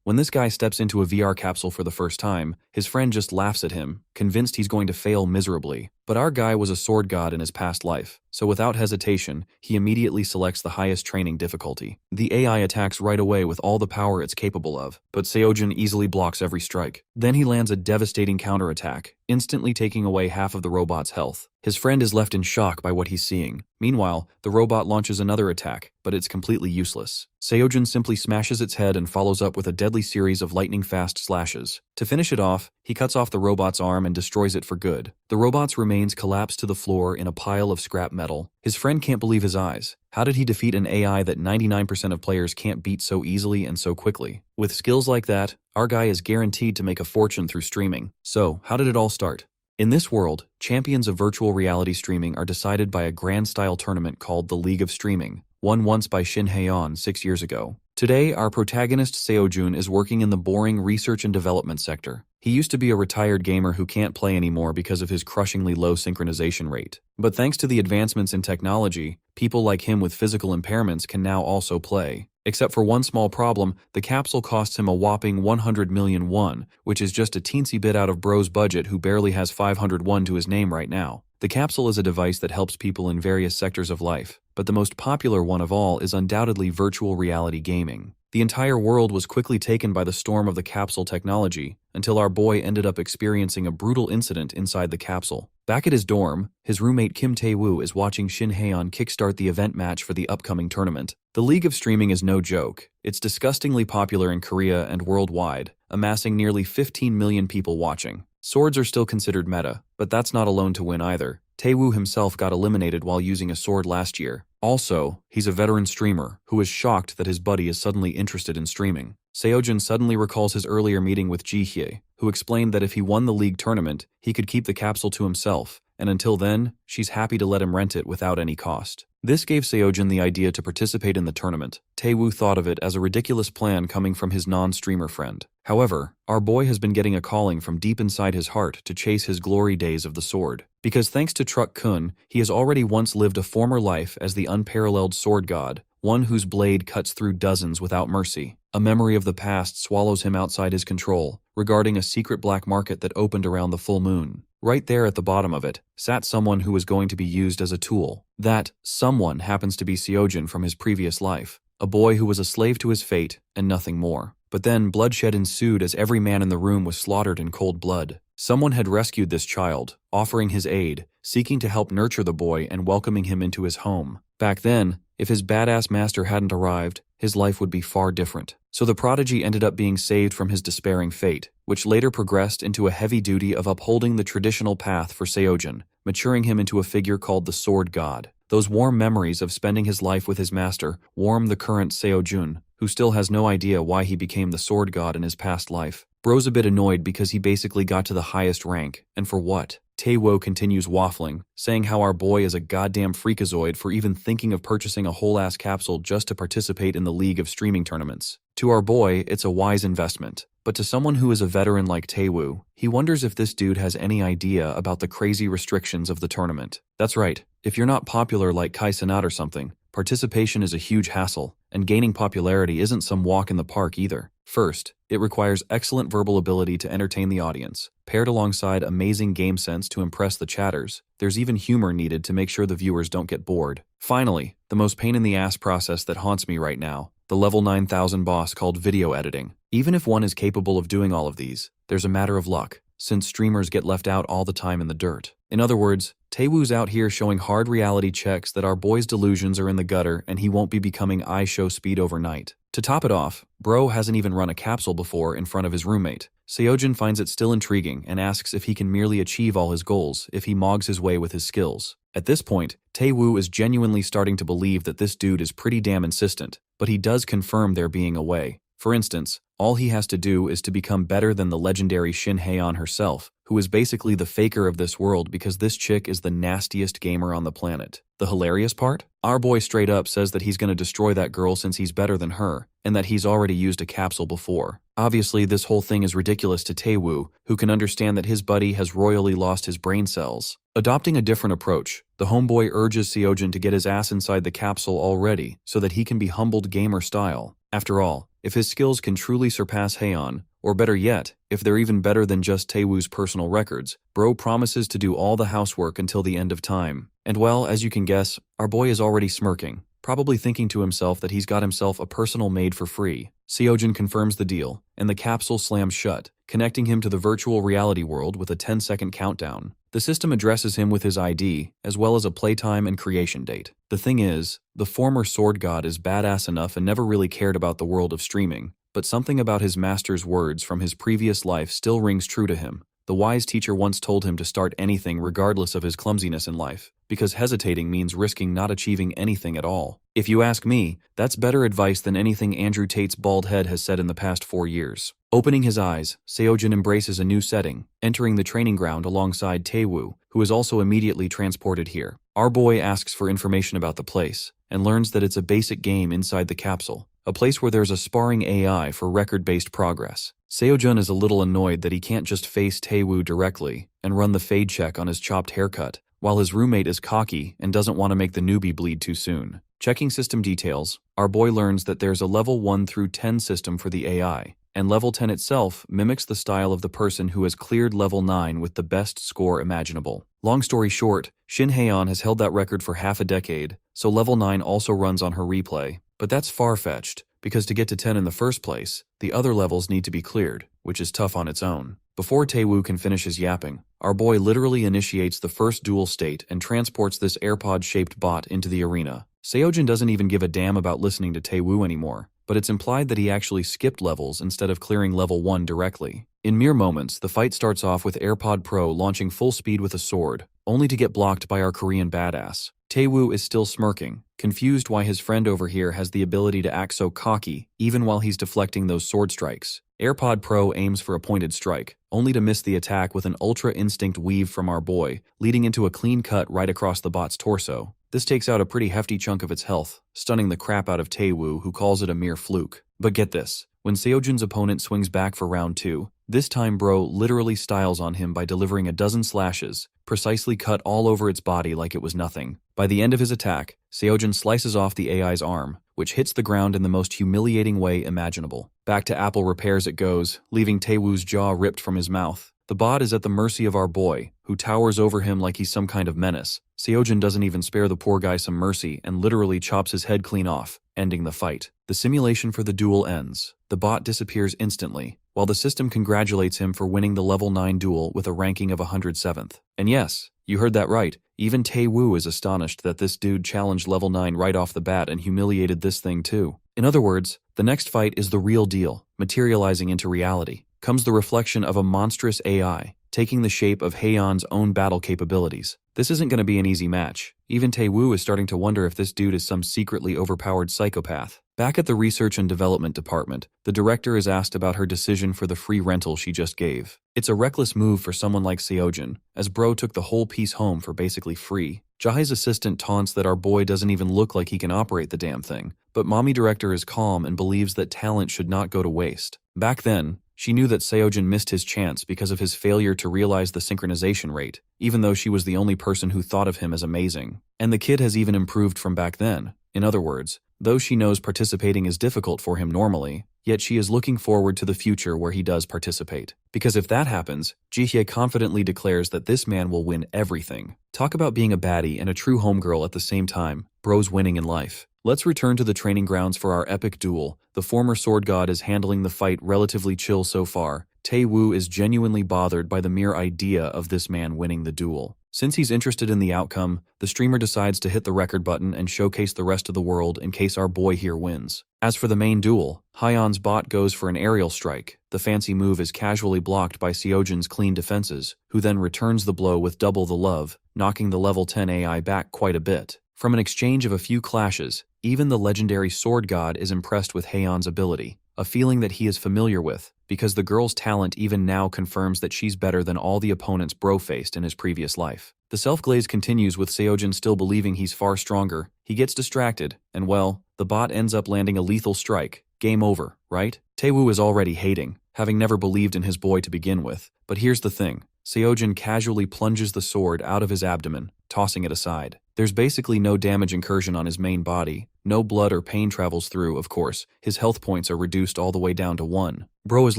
When this guy steps into a VR capsule for the first time, his friend just laughs at him, convinced he's going to fail miserably. But our guy was a sword god in his past life, so without hesitation, he immediately selects the highest training difficulty. The AI attacks right away with all the power it's capable of, but Seojin easily blocks every strike. Then he lands a devastating counterattack, instantly taking away half of the robot's health. His friend is left in shock by what he's seeing. Meanwhile, the robot launches another attack, but it's completely useless. Seojin simply smashes its head and follows up with a deadly series of lightning-fast slashes. To finish it off, he cuts off the robot's arm and destroys it for good. The robot's remains collapse to the floor in a pile of scrap metal. His friend can't believe his eyes. How did he defeat an AI that 99% of players can't beat so easily and so quickly? With skills like that, our guy is guaranteed to make a fortune through streaming. So, how did it all start? In this world, champions of virtual reality streaming are decided by a grand-style tournament called the League of Streaming, won once by Shin Hae-on 6 years ago. Today, our protagonist Seojun is working in the boring research and development sector. He used to be a retired gamer who can't play anymore because of his crushingly low synchronization rate. But thanks to the advancements in technology, people like him with physical impairments can now also play. Except for one small problem, the capsule costs him a whopping 100 million won, which is just a teensy bit out of bro's budget who barely has 500 won to his name right now. The capsule is a device that helps people in various sectors of life, but the most popular one of all is undoubtedly virtual reality gaming. The entire world was quickly taken by the storm of the capsule technology, until our boy ended up experiencing a brutal incident inside the capsule. Back at his dorm, his roommate Kim Tae-woo is watching Shin Hae-on kickstart the event match for the upcoming tournament. The League of Streaming is no joke. It's disgustingly popular in Korea and worldwide, amassing nearly 15 million people watching. Swords are still considered meta, but that's not alone to win either. Tae-woo himself got eliminated while using a sword last year. Also, he's a veteran streamer who is shocked that his buddy is suddenly interested in streaming. Seojin suddenly recalls his earlier meeting with Ji-hye, who explained that if he won the league tournament, he could keep the capsule to himself, and until then, she's happy to let him rent it without any cost. This gave Seojin the idea to participate in the tournament. Tae-woo thought of it as a ridiculous plan coming from his non-streamer friend. However, our boy has been getting a calling from deep inside his heart to chase his glory days of the sword. Because thanks to Truck-kun, he has already once lived a former life as the unparalleled sword god, one whose blade cuts through dozens without mercy. A memory of the past swallows him outside his control, regarding a secret black market that opened around the full moon. Right there at the bottom of it, sat someone who was going to be used as a tool. That someone happens to be Seojin from his previous life, a boy who was a slave to his fate and nothing more. But then bloodshed ensued as every man in the room was slaughtered in cold blood. Someone had rescued this child, offering his aid, seeking to help nurture the boy and welcoming him into his home. Back then, if his badass master hadn't arrived, his life would be far different. So the prodigy ended up being saved from his despairing fate, which later progressed into a heavy duty of upholding the traditional path for Seojin, maturing him into a figure called the Sword God. Those warm memories of spending his life with his master warm the current Seojun, who still has no idea why he became the Sword God in his past life. Bro's a bit annoyed because he basically got to the highest rank, and for what? Tae-woo continues waffling, saying how our boy is a goddamn freakazoid for even thinking of purchasing a whole-ass capsule just to participate in the League of Streaming tournaments. To our boy, it's a wise investment. But to someone who is a veteran like Tae-woo, he wonders if this dude has any idea about the crazy restrictions of the tournament. That's right, if you're not popular like Kai Cenat or something, participation is a huge hassle, and gaining popularity isn't some walk in the park either. First, it requires excellent verbal ability to entertain the audience, paired alongside amazing game sense to impress the chatters. There's even humor needed to make sure the viewers don't get bored. Finally, the most pain-in-the-ass process that haunts me right now, the level 9000 boss called video editing. Even if one is capable of doing all of these, there's a matter of luck, since streamers get left out all the time in the dirt. In other words, Tae-woo's out here showing hard reality checks that our boy's delusions are in the gutter and he won't be becoming iShow speed overnight. To top it off, bro hasn't even run a capsule before in front of his roommate. Seojin finds it still intriguing and asks if he can merely achieve all his goals if he mogs his way with his skills. At this point, Tae-woo is genuinely starting to believe that this dude is pretty damn insistent, but he does confirm there being a way. For instance, all he has to do is to become better than the legendary Shin Hae-on herself, who is basically the faker of this world because this chick is the nastiest gamer on the planet. The hilarious part? Our boy straight up says that he's gonna destroy that girl since he's better than her, and that he's already used a capsule before. Obviously, this whole thing is ridiculous to Tae-woo, who can understand that his buddy has royally lost his brain cells. Adopting a different approach, the homeboy urges Seojin to get his ass inside the capsule already so that he can be humbled gamer style. After all, if his skills can truly surpass Heian, or better yet, if they're even better than just Taewoo's personal records, bro promises to do all the housework until the end of time. And well, as you can guess, our boy is already smirking, probably thinking to himself that he's got himself a personal maid for free. Seojin confirms the deal, and the capsule slams shut, connecting him to the virtual reality world with a 10-second countdown. The system addresses him with his ID, as well as a playtime and creation date. The thing is, the former sword god is badass enough and never really cared about the world of streaming, but something about his master's words from his previous life still rings true to him. The wise teacher once told him to start anything regardless of his clumsiness in life, because hesitating means risking not achieving anything at all. If you ask me, that's better advice than anything Andrew Tate's bald head has said in the past 4 years. Opening his eyes, Seojin embraces a new setting, entering the training ground alongside Taewoo, who is also immediately transported here. Our boy asks for information about the place, and learns that it's a basic game inside the capsule, a place where there's a sparring AI for record-based progress. Seojun is a little annoyed that he can't just face Taewoo directly and run the fade check on his chopped haircut, while his roommate is cocky and doesn't want to make the newbie bleed too soon. Checking system details, our boy learns that there's a level 1 through 10 system for the AI, and level 10 itself mimics the style of the person who has cleared level 9 with the best score imaginable. Long story short, Shin Haeon has held that record for half a decade, so level 9 also runs on her replay. But that's far-fetched, because to get to 10 in the first place, the other levels need to be cleared, which is tough on its own. Before Taewoo can finish his yapping, our boy literally initiates the first duel state and transports this AirPod-shaped bot into the arena. Seojin doesn't even give a damn about listening to Taewoo anymore, but it's implied that he actually skipped levels instead of clearing level 1 directly. In mere moments, the fight starts off with AirPod Pro launching full speed with a sword, only to get blocked by our Korean badass. Taewoo is still smirking, confused why his friend over here has the ability to act so cocky, even while he's deflecting those sword strikes. AirPod Pro aims for a pointed strike, only to miss the attack with an Ultra Instinct weave from our boy, leading into a clean cut right across the bot's torso. This takes out a pretty hefty chunk of its health, stunning the crap out of Taewoo, who calls it a mere fluke. But get this, when Seojin's opponent swings back for round 2, this time bro literally styles on him by delivering a dozen slashes, precisely cut all over its body like it was nothing. By the end of his attack, Seojin slices off the AI's arm, which hits the ground in the most humiliating way imaginable. Back to Apple repairs it goes, leaving Taewoo's jaw ripped from his mouth. The bot is at the mercy of our boy, who towers over him like he's some kind of menace. Seojin doesn't even spare the poor guy some mercy and literally chops his head clean off, ending the fight. The simulation for the duel ends. The bot disappears instantly, while the system congratulates him for winning the level 9 duel with a ranking of 107th. And yes, you heard that right, even Taewoo is astonished that this dude challenged level 9 right off the bat and humiliated this thing too. In other words, the next fight is the real deal, materializing into reality. Comes the reflection of a monstrous AI, taking the shape of Haeyeon's own battle capabilities. This isn't going to be an easy match. Even Taewoo is starting to wonder if this dude is some secretly overpowered psychopath. Back at the Research and Development Department, the director is asked about her decision for the free rental she just gave. It's a reckless move for someone like Seojin, as bro took the whole piece home for basically free. Jae's assistant taunts that our boy doesn't even look like he can operate the damn thing, but mommy director is calm and believes that talent should not go to waste. Back then, she knew that Seojin missed his chance because of his failure to realize the synchronization rate, even though she was the only person who thought of him as amazing. And the kid has even improved from back then. In other words, though she knows participating is difficult for him normally, yet she is looking forward to the future where he does participate. Because if that happens, Jihye confidently declares that this man will win everything. Talk about being a baddie and a true homegirl at the same time. Bro's winning in life. Let's return to the training grounds for our epic duel. The former sword god is handling the fight relatively chill so far. Taewoo is genuinely bothered by the mere idea of this man winning the duel. Since he's interested in the outcome, the streamer decides to hit the record button and showcase the rest of the world in case our boy here wins. As for the main duel, Haeyeon's bot goes for an aerial strike. The fancy move is casually blocked by Seojin's clean defenses, who then returns the blow with double the love, knocking the level 10 AI back quite a bit. From an exchange of a few clashes, even the legendary sword god is impressed with Haeyeon's ability, a feeling that he is familiar with, because the girl's talent even now confirms that she's better than all the opponents bro faced in his previous life. The self-glaze continues with Seojin still believing he's far stronger. He gets distracted, and well, the bot ends up landing a lethal strike. Game over, right? Taewoo is already hating, having never believed in his boy to begin with. But here's the thing. Seojin casually plunges the sword out of his abdomen, tossing it aside. There's basically no damage incursion on his main body. No blood or pain travels through, of course. His health points are reduced all the way down to 1. Bro is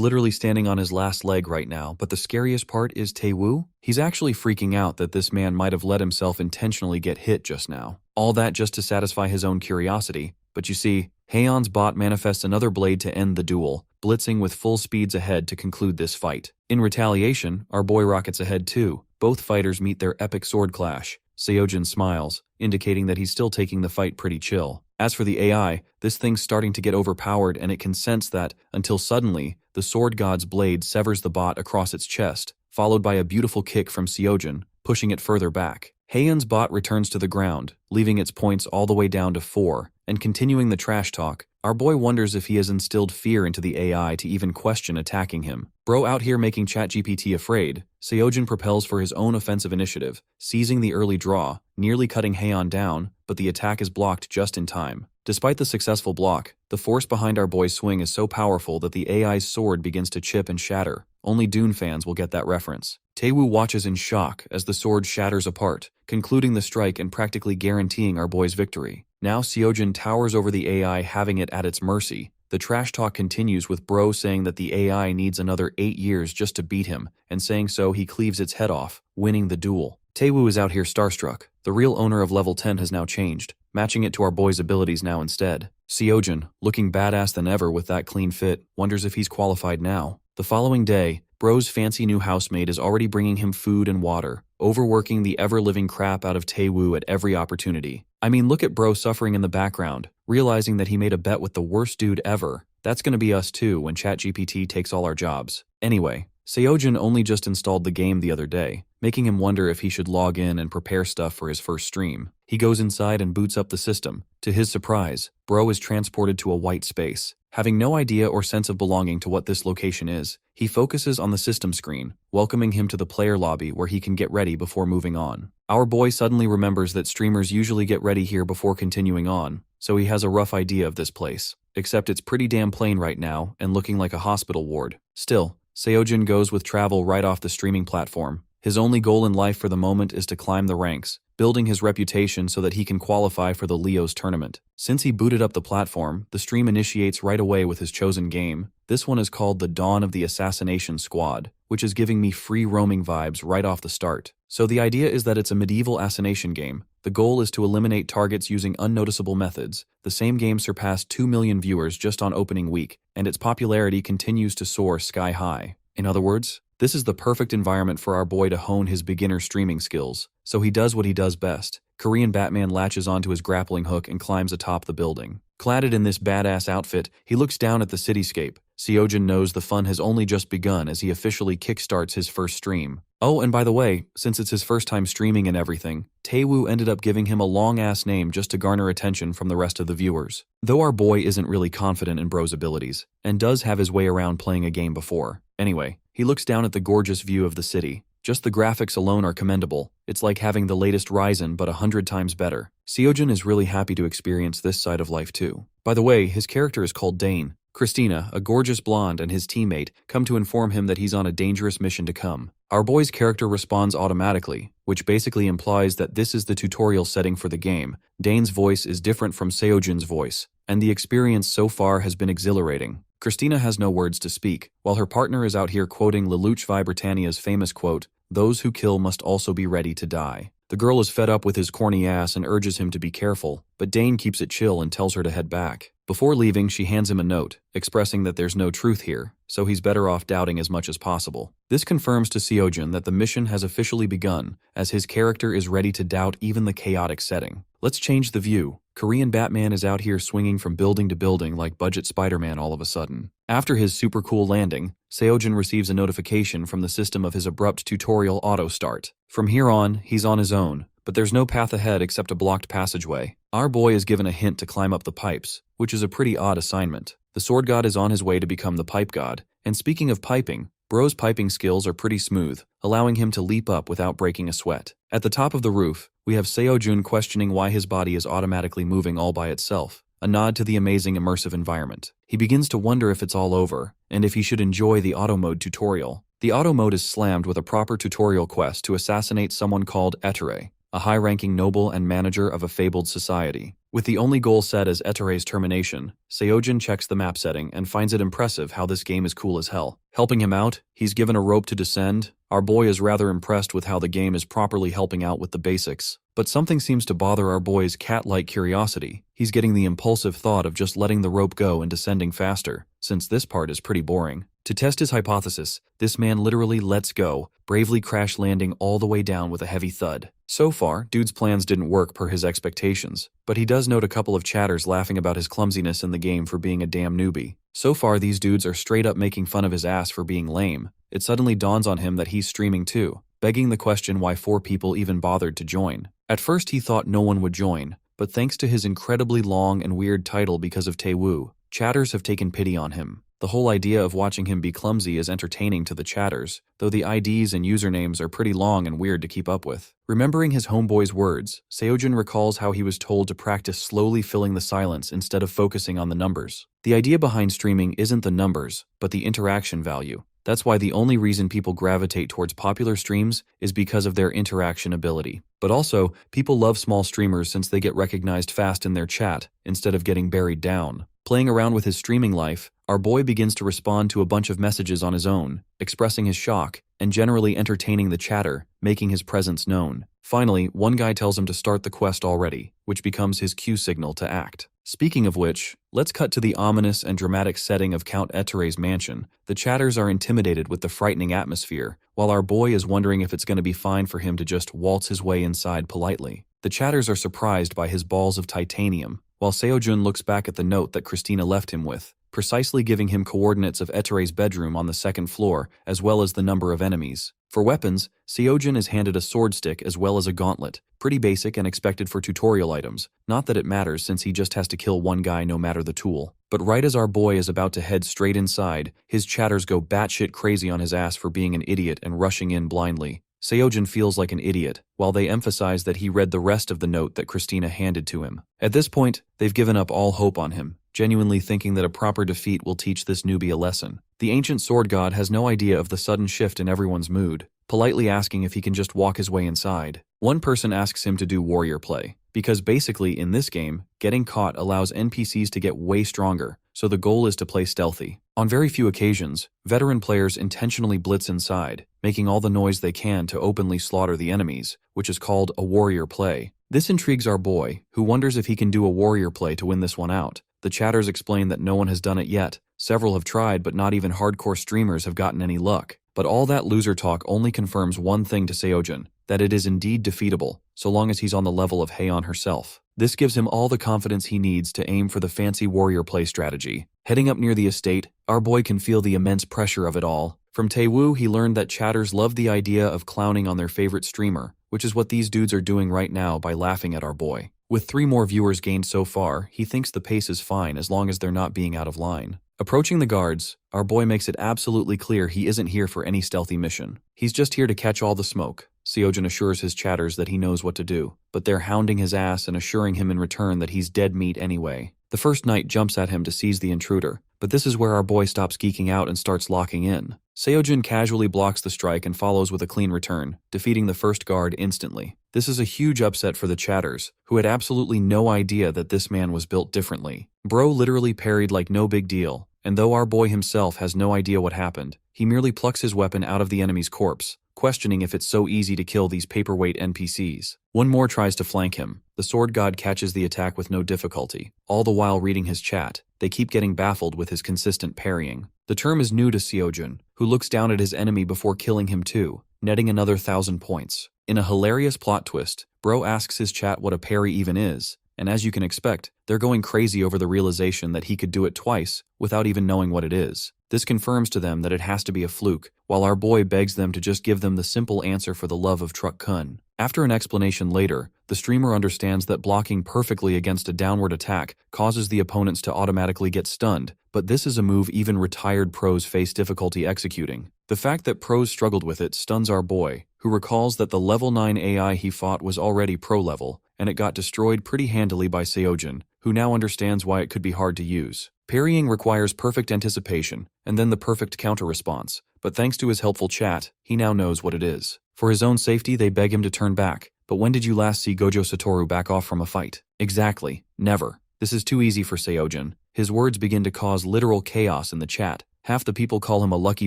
literally standing on his last leg right now, but the scariest part is Taewoo. He's actually freaking out that this man might have let himself intentionally get hit just now. All that just to satisfy his own curiosity. But you see, Haeon's bot manifests another blade to end the duel, blitzing with full speeds ahead to conclude this fight. In retaliation, our boy rockets ahead too. Both fighters meet their epic sword clash. Seojin smiles, indicating that he's still taking the fight pretty chill. As for the AI, this thing's starting to get overpowered and it can sense that, until suddenly, the sword god's blade severs the bot across its chest, followed by a beautiful kick from Seojin, pushing it further back. Haeon's bot returns to the ground, leaving its points all the way down to 4, and continuing the trash talk, our boy wonders if he has instilled fear into the AI to even question attacking him. Bro out here making ChatGPT afraid, Seojin propels for his own offensive initiative, seizing the early draw, nearly cutting Haeon down, but the attack is blocked just in time. Despite the successful block, the force behind our boy's swing is so powerful that the AI's sword begins to chip and shatter. Only Dune fans will get that reference. Taewoo watches in shock as the sword shatters apart, concluding the strike and practically guaranteeing our boy's victory. Now Seojin towers over the AI, having it at its mercy. The trash talk continues with Bro saying that the AI needs another 8 years just to beat him, and saying so he cleaves its head off, winning the duel. Taewoo is out here starstruck. The real owner of level 10 has now changed, matching it to our boy's abilities now instead. Seojin, looking badass than ever with that clean fit, wonders if he's qualified now. The following day, Bro's fancy new housemate is already bringing him food and water, overworking the ever-living crap out of Taewoo at every opportunity. I mean, look at Bro suffering in the background, realizing that he made a bet with the worst dude ever. That's gonna be us too when ChatGPT takes all our jobs. Anyway, Seojin only just installed the game the other day, making him wonder if he should log in and prepare stuff for his first stream. He goes inside and boots up the system. To his surprise, Bro is transported to a white space. Having no idea or sense of belonging to what this location is, he focuses on the system screen, welcoming him to the player lobby where he can get ready before moving on. Our boy suddenly remembers that streamers usually get ready here before continuing on, so he has a rough idea of this place. Except it's pretty damn plain right now and looking like a hospital ward. Still, Seojin goes with travel right off the streaming platform. His only goal in life for the moment is to climb the ranks, building his reputation so that he can qualify for the Leo's tournament. Since he booted up the platform, the stream initiates right away with his chosen game. This one is called The Dawn of the Assassination Squad, which is giving me free roaming vibes right off the start. So the idea is that it's a medieval assassination game. The goal is to eliminate targets using unnoticeable methods. The same game surpassed 2 million viewers just on opening week, and its popularity continues to soar sky high. In other words, this is the perfect environment for our boy to hone his beginner streaming skills. So he does what he does best. Korean Batman latches onto his grappling hook and climbs atop the building. Cladded in this badass outfit, he looks down at the cityscape. Seojin knows the fun has only just begun as he officially kickstarts his first stream. Oh, and by the way, since it's his first time streaming and everything, Taewoo ended up giving him a long-ass name just to garner attention from the rest of the viewers. Though our boy isn't really confident in Bro's abilities, and does have his way around playing a game before. Anyway, he looks down at the gorgeous view of the city. Just the graphics alone are commendable. It's like having the latest Ryzen but 100 times better. Seojin is really happy to experience this side of life too. By the way, his character is called Dane. Christina, a gorgeous blonde, and his teammate come to inform him that he's on a dangerous mission to come. Our boy's character responds automatically, which basically implies that this is the tutorial setting for the game. Dane's voice is different from Seojin's voice, and the experience so far has been exhilarating. Christina has no words to speak, while her partner is out here quoting Lelouch Vi Britannia's famous quote, "Those who kill must also be ready to die." The girl is fed up with his corny ass and urges him to be careful, but Dane keeps it chill and tells her to head back. Before leaving, she hands him a note, expressing that there's no truth here, so he's better off doubting as much as possible. This confirms to Seojin that the mission has officially begun, as his character is ready to doubt even the chaotic setting. Let's change the view. Korean Batman is out here swinging from building to building like budget Spider-Man all of a sudden. After his super cool landing, Seojin receives a notification from the system of his abrupt tutorial auto start. From here on, he's on his own, but there's no path ahead except a blocked passageway. Our boy is given a hint to climb up the pipes, which is a pretty odd assignment. The sword god is on his way to become the pipe god, and speaking of piping, Bro's piping skills are pretty smooth, allowing him to leap up without breaking a sweat. At the top of the roof, we have Seojin questioning why his body is automatically moving all by itself, a nod to the amazing immersive environment. He begins to wonder if it's all over, and if he should enjoy the auto mode tutorial. The auto mode is slammed with a proper tutorial quest to assassinate someone called Etere, a high-ranking noble and manager of a fabled society. With the only goal set as Etere's termination, Seojin checks the map setting and finds it impressive how this game is cool as hell. Helping him out, he's given a rope to descend. Our boy is rather impressed with how the game is properly helping out with the basics. But something seems to bother our boy's cat-like curiosity. He's getting the impulsive thought of just letting the rope go and descending faster, since this part is pretty boring. To test his hypothesis, this man literally lets go, bravely crash landing all the way down with a heavy thud. So far, dude's plans didn't work per his expectations, but he does note a couple of chatters laughing about his clumsiness in the game for being a damn newbie. So far, these dudes are straight up making fun of his ass for being lame. It suddenly dawns on him that he's streaming too, begging the question why 4 people even bothered to join. At first he thought no one would join, but thanks to his incredibly long and weird title because of Taewoo, chatters have taken pity on him. The whole idea of watching him be clumsy is entertaining to the chatters, though the IDs and usernames are pretty long and weird to keep up with. Remembering his homeboy's words, Seojin recalls how he was told to practice slowly filling the silence instead of focusing on the numbers. The idea behind streaming isn't the numbers, but the interaction value. That's why the only reason people gravitate towards popular streams is because of their interaction ability. But also, people love small streamers since they get recognized fast in their chat, instead of getting buried down. Playing around with his streaming life, our boy begins to respond to a bunch of messages on his own, expressing his shock, and generally entertaining the chatter, making his presence known. Finally, one guy tells him to start the quest already, which becomes his cue signal to act. Speaking of which, let's cut to the ominous and dramatic setting of Count Etere's mansion. The chatters are intimidated with the frightening atmosphere, while our boy is wondering if it's going to be fine for him to just waltz his way inside politely. The chatters are surprised by his balls of titanium, while Seojun looks back at the note that Christina left him with, precisely giving him coordinates of Etere's bedroom on the 2nd floor, as well as the number of enemies. For weapons, Seojin is handed a sword stick as well as a gauntlet, pretty basic and expected for tutorial items, not that it matters since he just has to kill one guy no matter the tool. But right as our boy is about to head straight inside, his chatters go batshit crazy on his ass for being an idiot and rushing in blindly. Seojin feels like an idiot, while they emphasize that he read the rest of the note that Christina handed to him. At this point, they've given up all hope on him, genuinely thinking that a proper defeat will teach this newbie a lesson. The ancient sword god has no idea of the sudden shift in everyone's mood, politely asking if he can just walk his way inside. One person asks him to do warrior play, because basically in this game, getting caught allows NPCs to get way stronger, so the goal is to play stealthy. On very few occasions, veteran players intentionally blitz inside, making all the noise they can to openly slaughter the enemies, which is called a warrior play. This intrigues our boy, who wonders if he can do a warrior play to win this one out. The chatters explain that no one has done it yet. Several have tried, but not even hardcore streamers have gotten any luck. But all that loser talk only confirms one thing to Seojin, that it is indeed defeatable, so long as he's on the level of Haeon herself. This gives him all the confidence he needs to aim for the fancy warrior play strategy. Heading up near the estate, our boy can feel the immense pressure of it all. From Taewoo, he learned that chatters love the idea of clowning on their favorite streamer, which is what these dudes are doing right now by laughing at our boy. With 3 more viewers gained so far, he thinks the pace is fine as long as they're not being out of line. Approaching the guards, our boy makes it absolutely clear he isn't here for any stealthy mission. He's just here to catch all the smoke. Seojin assures his chatters that he knows what to do, but they're hounding his ass and assuring him in return that he's dead meat anyway. The first knight jumps at him to seize the intruder, but this is where our boy stops geeking out and starts locking in. Seojin casually blocks the strike and follows with a clean return, defeating the first guard instantly. This is a huge upset for the chatters, who had absolutely no idea that this man was built differently. Bro literally parried like no big deal, and though our boy himself has no idea what happened, he merely plucks his weapon out of the enemy's corpse, questioning if it's so easy to kill these paperweight NPCs. One more tries to flank him. The sword god catches the attack with no difficulty, all the while reading his chat. They keep getting baffled with his consistent parrying. The term is new to Seojin, who looks down at his enemy before killing him too, netting another 1,000 points. In a hilarious plot twist, Bro asks his chat what a parry even is, and as you can expect, they're going crazy over the realization that he could do it twice without even knowing what it is. This confirms to them that it has to be a fluke, while our boy begs them to just give them the simple answer for the love of Truck Kun. After an explanation later, the streamer understands that blocking perfectly against a downward attack causes the opponents to automatically get stunned, but this is a move even retired pros face difficulty executing. The fact that pros struggled with it stuns our boy, who recalls that the level 9 AI he fought was already pro level, and it got destroyed pretty handily by Seojin, who now understands why it could be hard to use. Parrying requires perfect anticipation, and then the perfect counter-response, but thanks to his helpful chat, he now knows what it is. For his own safety, they beg him to turn back. But when did you last see Gojo Satoru back off from a fight? Exactly, never. This is too easy for Seojin. His words begin to cause literal chaos in the chat. Half the people call him a lucky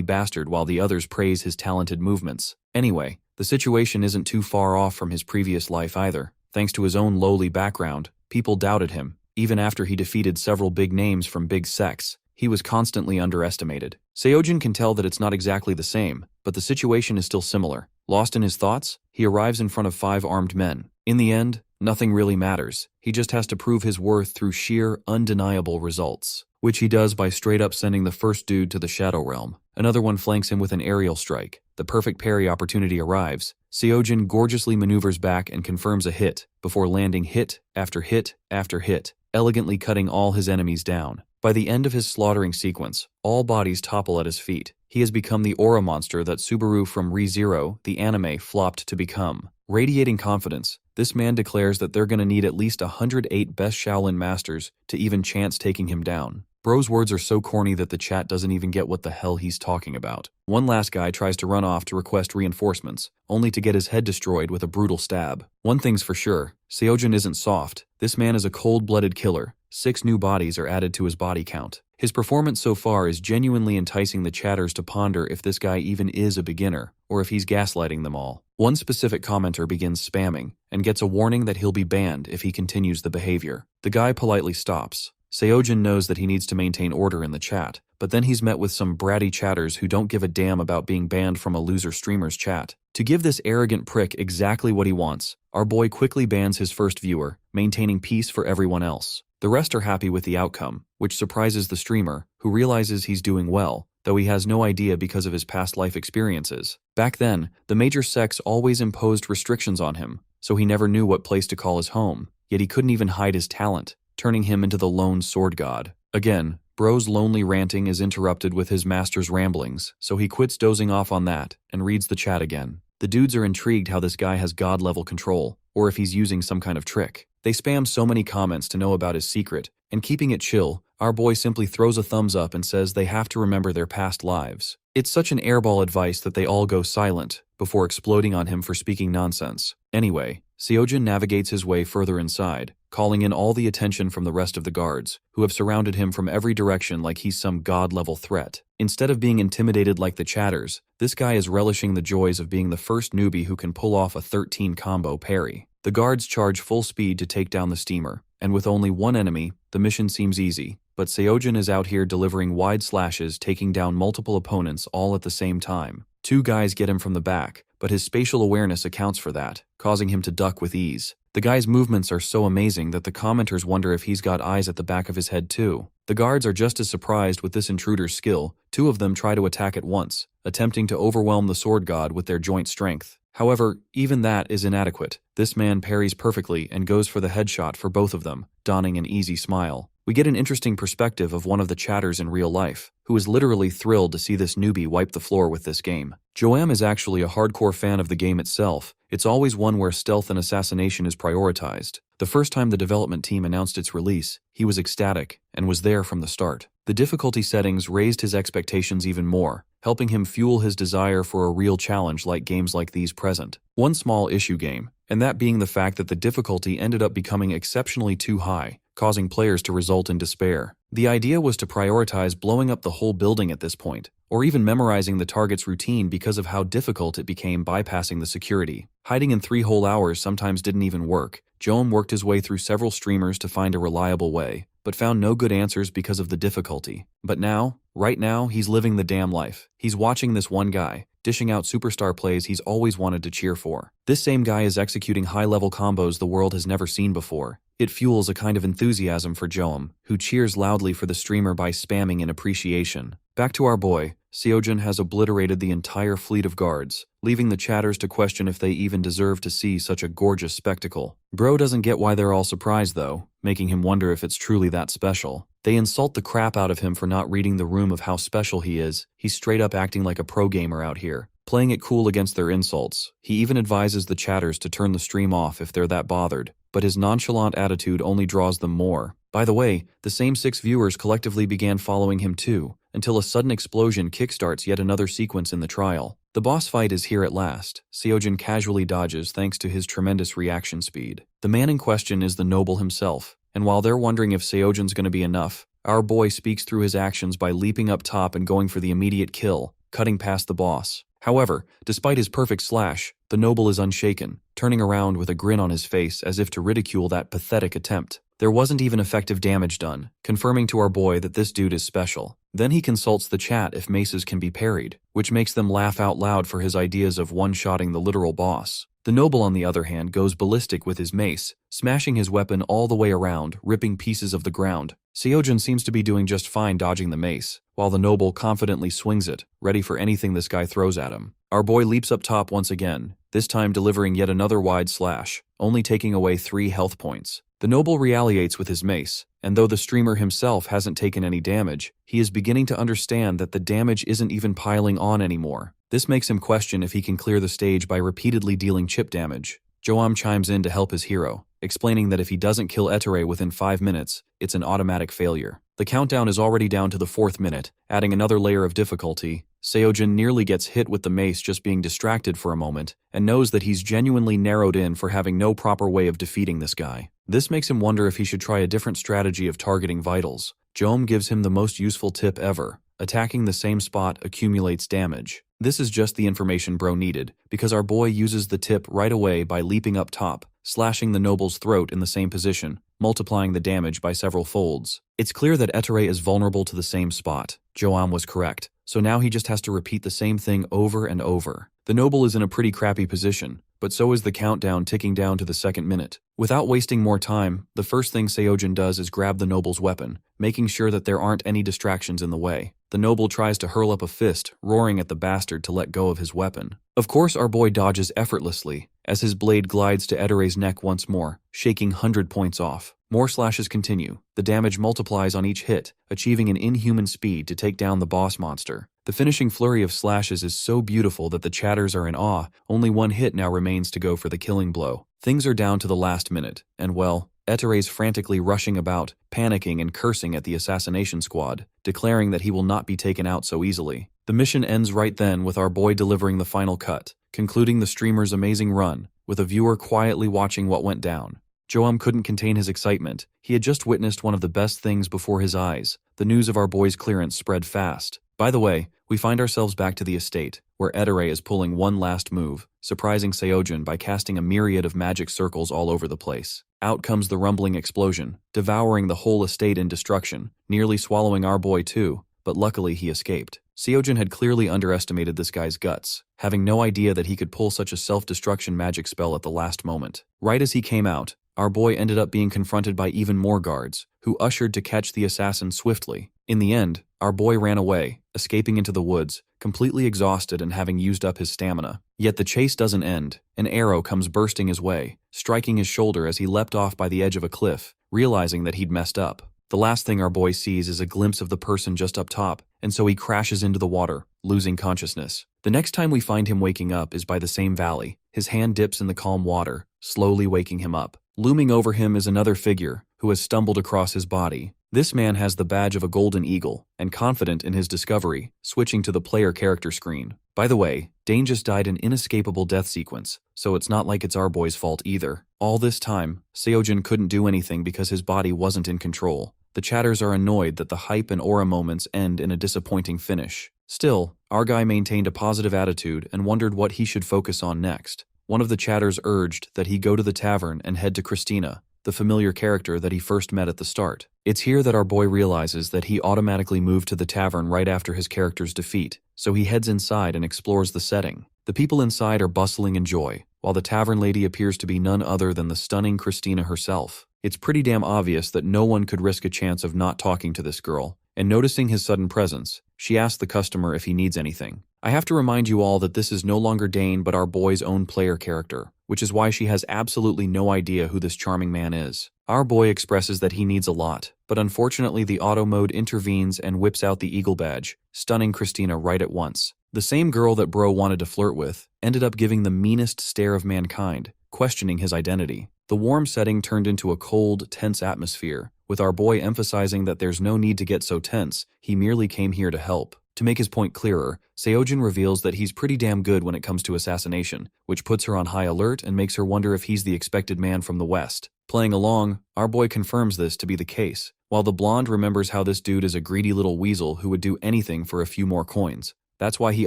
bastard while the others praise his talented movements. Anyway, the situation isn't too far off from his previous life either. Thanks to his own lowly background, people doubted him. Even after he defeated several big names from big sects, he was constantly underestimated. Seojin can tell that it's not exactly the same, but the situation is still similar. Lost in his thoughts, he arrives in front of 5 armed men. In the end, nothing really matters. He just has to prove his worth through sheer, undeniable results, which he does by straight up sending the first dude to the Shadow Realm. Another one flanks him with an aerial strike. The perfect parry opportunity arrives. Seojin gorgeously maneuvers back and confirms a hit, before landing hit after hit after hit, elegantly cutting all his enemies down. By the end of his slaughtering sequence, all bodies topple at his feet. He has become the aura monster that Subaru from ReZero, the anime, flopped to become. Radiating confidence, this man declares that they're gonna need at least 108 best Shaolin masters to even chance taking him down. Bro's words are so corny that the chat doesn't even get what the hell he's talking about. One last guy tries to run off to request reinforcements, only to get his head destroyed with a brutal stab. One thing's for sure, Seojin isn't soft. This man is a cold-blooded killer. 6 new bodies are added to his body count. His performance so far is genuinely enticing the chatters to ponder if this guy even is a beginner, or if he's gaslighting them all. One specific commenter begins spamming, and gets a warning that he'll be banned if he continues the behavior. The guy politely stops. Seojin knows that he needs to maintain order in the chat, but then he's met with some bratty chatters who don't give a damn about being banned from a loser streamer's chat. To give this arrogant prick exactly what he wants, our boy quickly bans his first viewer, maintaining peace for everyone else. The rest are happy with the outcome, which surprises the streamer, who realizes he's doing well, though he has no idea because of his past life experiences. Back then, the major sects always imposed restrictions on him, so he never knew what place to call his home, yet he couldn't even hide his talent, turning him into the lone sword god. Again, Bro's lonely ranting is interrupted with his master's ramblings, so he quits dozing off on that and reads the chat again. The dudes are intrigued how this guy has god-level control, or if he's using some kind of trick. They spam so many comments to know about his secret, and keeping it chill, our boy simply throws a thumbs up and says they have to remember their past lives. It's such an airball advice that they all go silent, before exploding on him for speaking nonsense. Anyway, Seojin navigates his way further inside, calling in all the attention from the rest of the guards, who have surrounded him from every direction like he's some god-level threat. Instead of being intimidated like the chatters, this guy is relishing the joys of being the first newbie who can pull off a 13 combo parry. The guards charge full speed to take down the steamer, and with only one enemy, the mission seems easy. But Seojin is out here delivering wide slashes, taking down multiple opponents all at the same time. 2 guys get him from the back, but his spatial awareness accounts for that, causing him to duck with ease. The guy's movements are so amazing that the commenters wonder if he's got eyes at the back of his head too. The guards are just as surprised with this intruder's skill. 2 of them try to attack at once, attempting to overwhelm the sword god with their joint strength. However, even that is inadequate. This man parries perfectly and goes for the headshot for both of them, donning an easy smile. We get an interesting perspective of one of the chatters in real life, who is literally thrilled to see this newbie wipe the floor with this game. Joam is actually a hardcore fan of the game itself. It's always one where stealth and assassination is prioritized. The first time the development team announced its release, he was ecstatic and was there from the start. The difficulty settings raised his expectations even more, helping him fuel his desire for a real challenge like games like these present. One small issue game, and that being the fact that the difficulty ended up becoming exceptionally too high, causing players to result in despair. The idea was to prioritize blowing up the whole building at this point, or even memorizing the target's routine because of how difficult it became bypassing the security. Hiding in 3 whole hours sometimes didn't even work. Joam worked his way through several streamers to find a reliable way, but found no good answers because of the difficulty. But now, right now, he's living the damn life. He's watching this one guy, dishing out superstar plays he's always wanted to cheer for. This same guy is executing high-level combos the world has never seen before. It fuels a kind of enthusiasm for Joam, who cheers loudly for the streamer by spamming in appreciation. Back to our boy, Seojin has obliterated the entire fleet of guards, leaving the chatters to question if they even deserve to see such a gorgeous spectacle. Bro doesn't get why they're all surprised though, making him wonder if it's truly that special. They insult the crap out of him for not reading the room of how special he is. He's straight up acting like a pro gamer out here, playing it cool against their insults. He even advises the chatters to turn the stream off if they're that bothered, but his nonchalant attitude only draws them more. By the way, the same 6 viewers collectively began following him too, until a sudden explosion kickstarts yet another sequence in the trial. The boss fight is here at last. Seojin casually dodges thanks to his tremendous reaction speed. The man in question is the noble himself, and while they're wondering if Seojin's gonna be enough, our boy speaks through his actions by leaping up top and going for the immediate kill, cutting past the boss. However, despite his perfect slash, the noble is unshaken, turning around with a grin on his face as if to ridicule that pathetic attempt. There wasn't even effective damage done, confirming to our boy that this dude is special. Then he consults the chat if maces can be parried, which makes them laugh out loud for his ideas of one-shotting the literal boss. The noble, on the other hand, goes ballistic with his mace, smashing his weapon all the way around, ripping pieces of the ground. Seojin seems to be doing just fine dodging the mace, while the noble confidently swings it, ready for anything this guy throws at him. Our boy leaps up top once again, this time delivering yet another wide slash, only taking away 3 health points. The noble retaliates with his mace, and though the streamer himself hasn't taken any damage, he is beginning to understand that the damage isn't even piling on anymore. This makes him question if he can clear the stage by repeatedly dealing chip damage. Joam chimes in to help his hero, explaining that if he doesn't kill Etere within 5 minutes, it's an automatic failure. The countdown is already down to the 4th minute, adding another layer of difficulty. Seojin nearly gets hit with the mace just being distracted for a moment, and knows that he's genuinely narrowed in for having no proper way of defeating this guy. This makes him wonder if he should try a different strategy of targeting vitals. Joam gives him the most useful tip ever: attacking the same spot accumulates damage. This is just the information bro needed, because our boy uses the tip right away by leaping up top, slashing the noble's throat in the same position, multiplying the damage by several folds. It's clear that Etere is vulnerable to the same spot. Joam was correct, so now he just has to repeat the same thing over and over. The noble is in a pretty crappy position, but so is the countdown ticking down to the 2nd minute. Without wasting more time, the first thing Seojin does is grab the noble's weapon, making sure that there aren't any distractions in the way. The noble tries to hurl up a fist, roaring at the bastard to let go of his weapon. Of course, our boy dodges effortlessly, as his blade glides to Etere's neck once more, shaking 100 points off. More slashes continue. The damage multiplies on each hit, achieving an inhuman speed to take down the boss monster. The finishing flurry of slashes is so beautiful that the chatters are in awe. Only 1 hit now remains to go for the killing blow. Things are down to the last minute, and well, Etere's frantically rushing about, panicking and cursing at the assassination squad, declaring that he will not be taken out so easily. The mission ends right then with our boy delivering the final cut, concluding the streamer's amazing run, with a viewer quietly watching what went down. Joam couldn't contain his excitement. He had just witnessed one of the best things before his eyes. The news of our boy's clearance spread fast. By the way, we find ourselves back to the estate, where Etere is pulling one last move, surprising Seojin by casting a myriad of magic circles all over the place. Out comes the rumbling explosion, devouring the whole estate in destruction, nearly swallowing our boy too, but luckily he escaped. Seojin had clearly underestimated this guy's guts, having no idea that he could pull such a self-destruction magic spell at the last moment. Right as he came out, our boy ended up being confronted by even more guards, who ushered to catch the assassin swiftly. In the end, our boy ran away, escaping into the woods, completely exhausted and having used up his stamina. Yet the chase doesn't end. An arrow comes bursting his way, striking his shoulder as he leapt off by the edge of a cliff, realizing that he'd messed up. The last thing our boy sees is a glimpse of the person just up top, and so he crashes into the water, losing consciousness. The next time we find him waking up is by the same valley. His hand dips in the calm water, slowly waking him up. Looming over him is another figure, who has stumbled across his body. This man has the badge of a golden eagle, and confident in his discovery, switching to the player character screen. By the way, Dane just died an inescapable death sequence, so it's not like it's our boy's fault either. All this time, Seojin couldn't do anything because his body wasn't in control. The chatters are annoyed that the hype and aura moments end in a disappointing finish. Still, our guy maintained a positive attitude and wondered what he should focus on next. One of the chatters urged that he go to the tavern and head to Christina, the familiar character that he first met at the start. It's here that our boy realizes that he automatically moved to the tavern right after his character's defeat, so he heads inside and explores the setting. The people inside are bustling in joy, while the tavern lady appears to be none other than the stunning Christina herself. It's pretty damn obvious that no one could risk a chance of not talking to this girl, and noticing his sudden presence, she asks the customer if he needs anything. I have to remind you all that this is no longer Dane but our boy's own player character, which is why she has absolutely no idea who this charming man is. Our boy expresses that he needs a lot, but unfortunately the auto mode intervenes and whips out the eagle badge, stunning Christina right at once. The same girl that Bro wanted to flirt with ended up giving the meanest stare of mankind, questioning his identity. The warm setting turned into a cold, tense atmosphere, with our boy emphasizing that there's no need to get so tense, he merely came here to help. To make his point clearer, Seojin reveals that he's pretty damn good when it comes to assassination, which puts her on high alert and makes her wonder if he's the expected man from the West. Playing along, our boy confirms this to be the case, while the blonde remembers how this dude is a greedy little weasel who would do anything for a few more coins. That's why he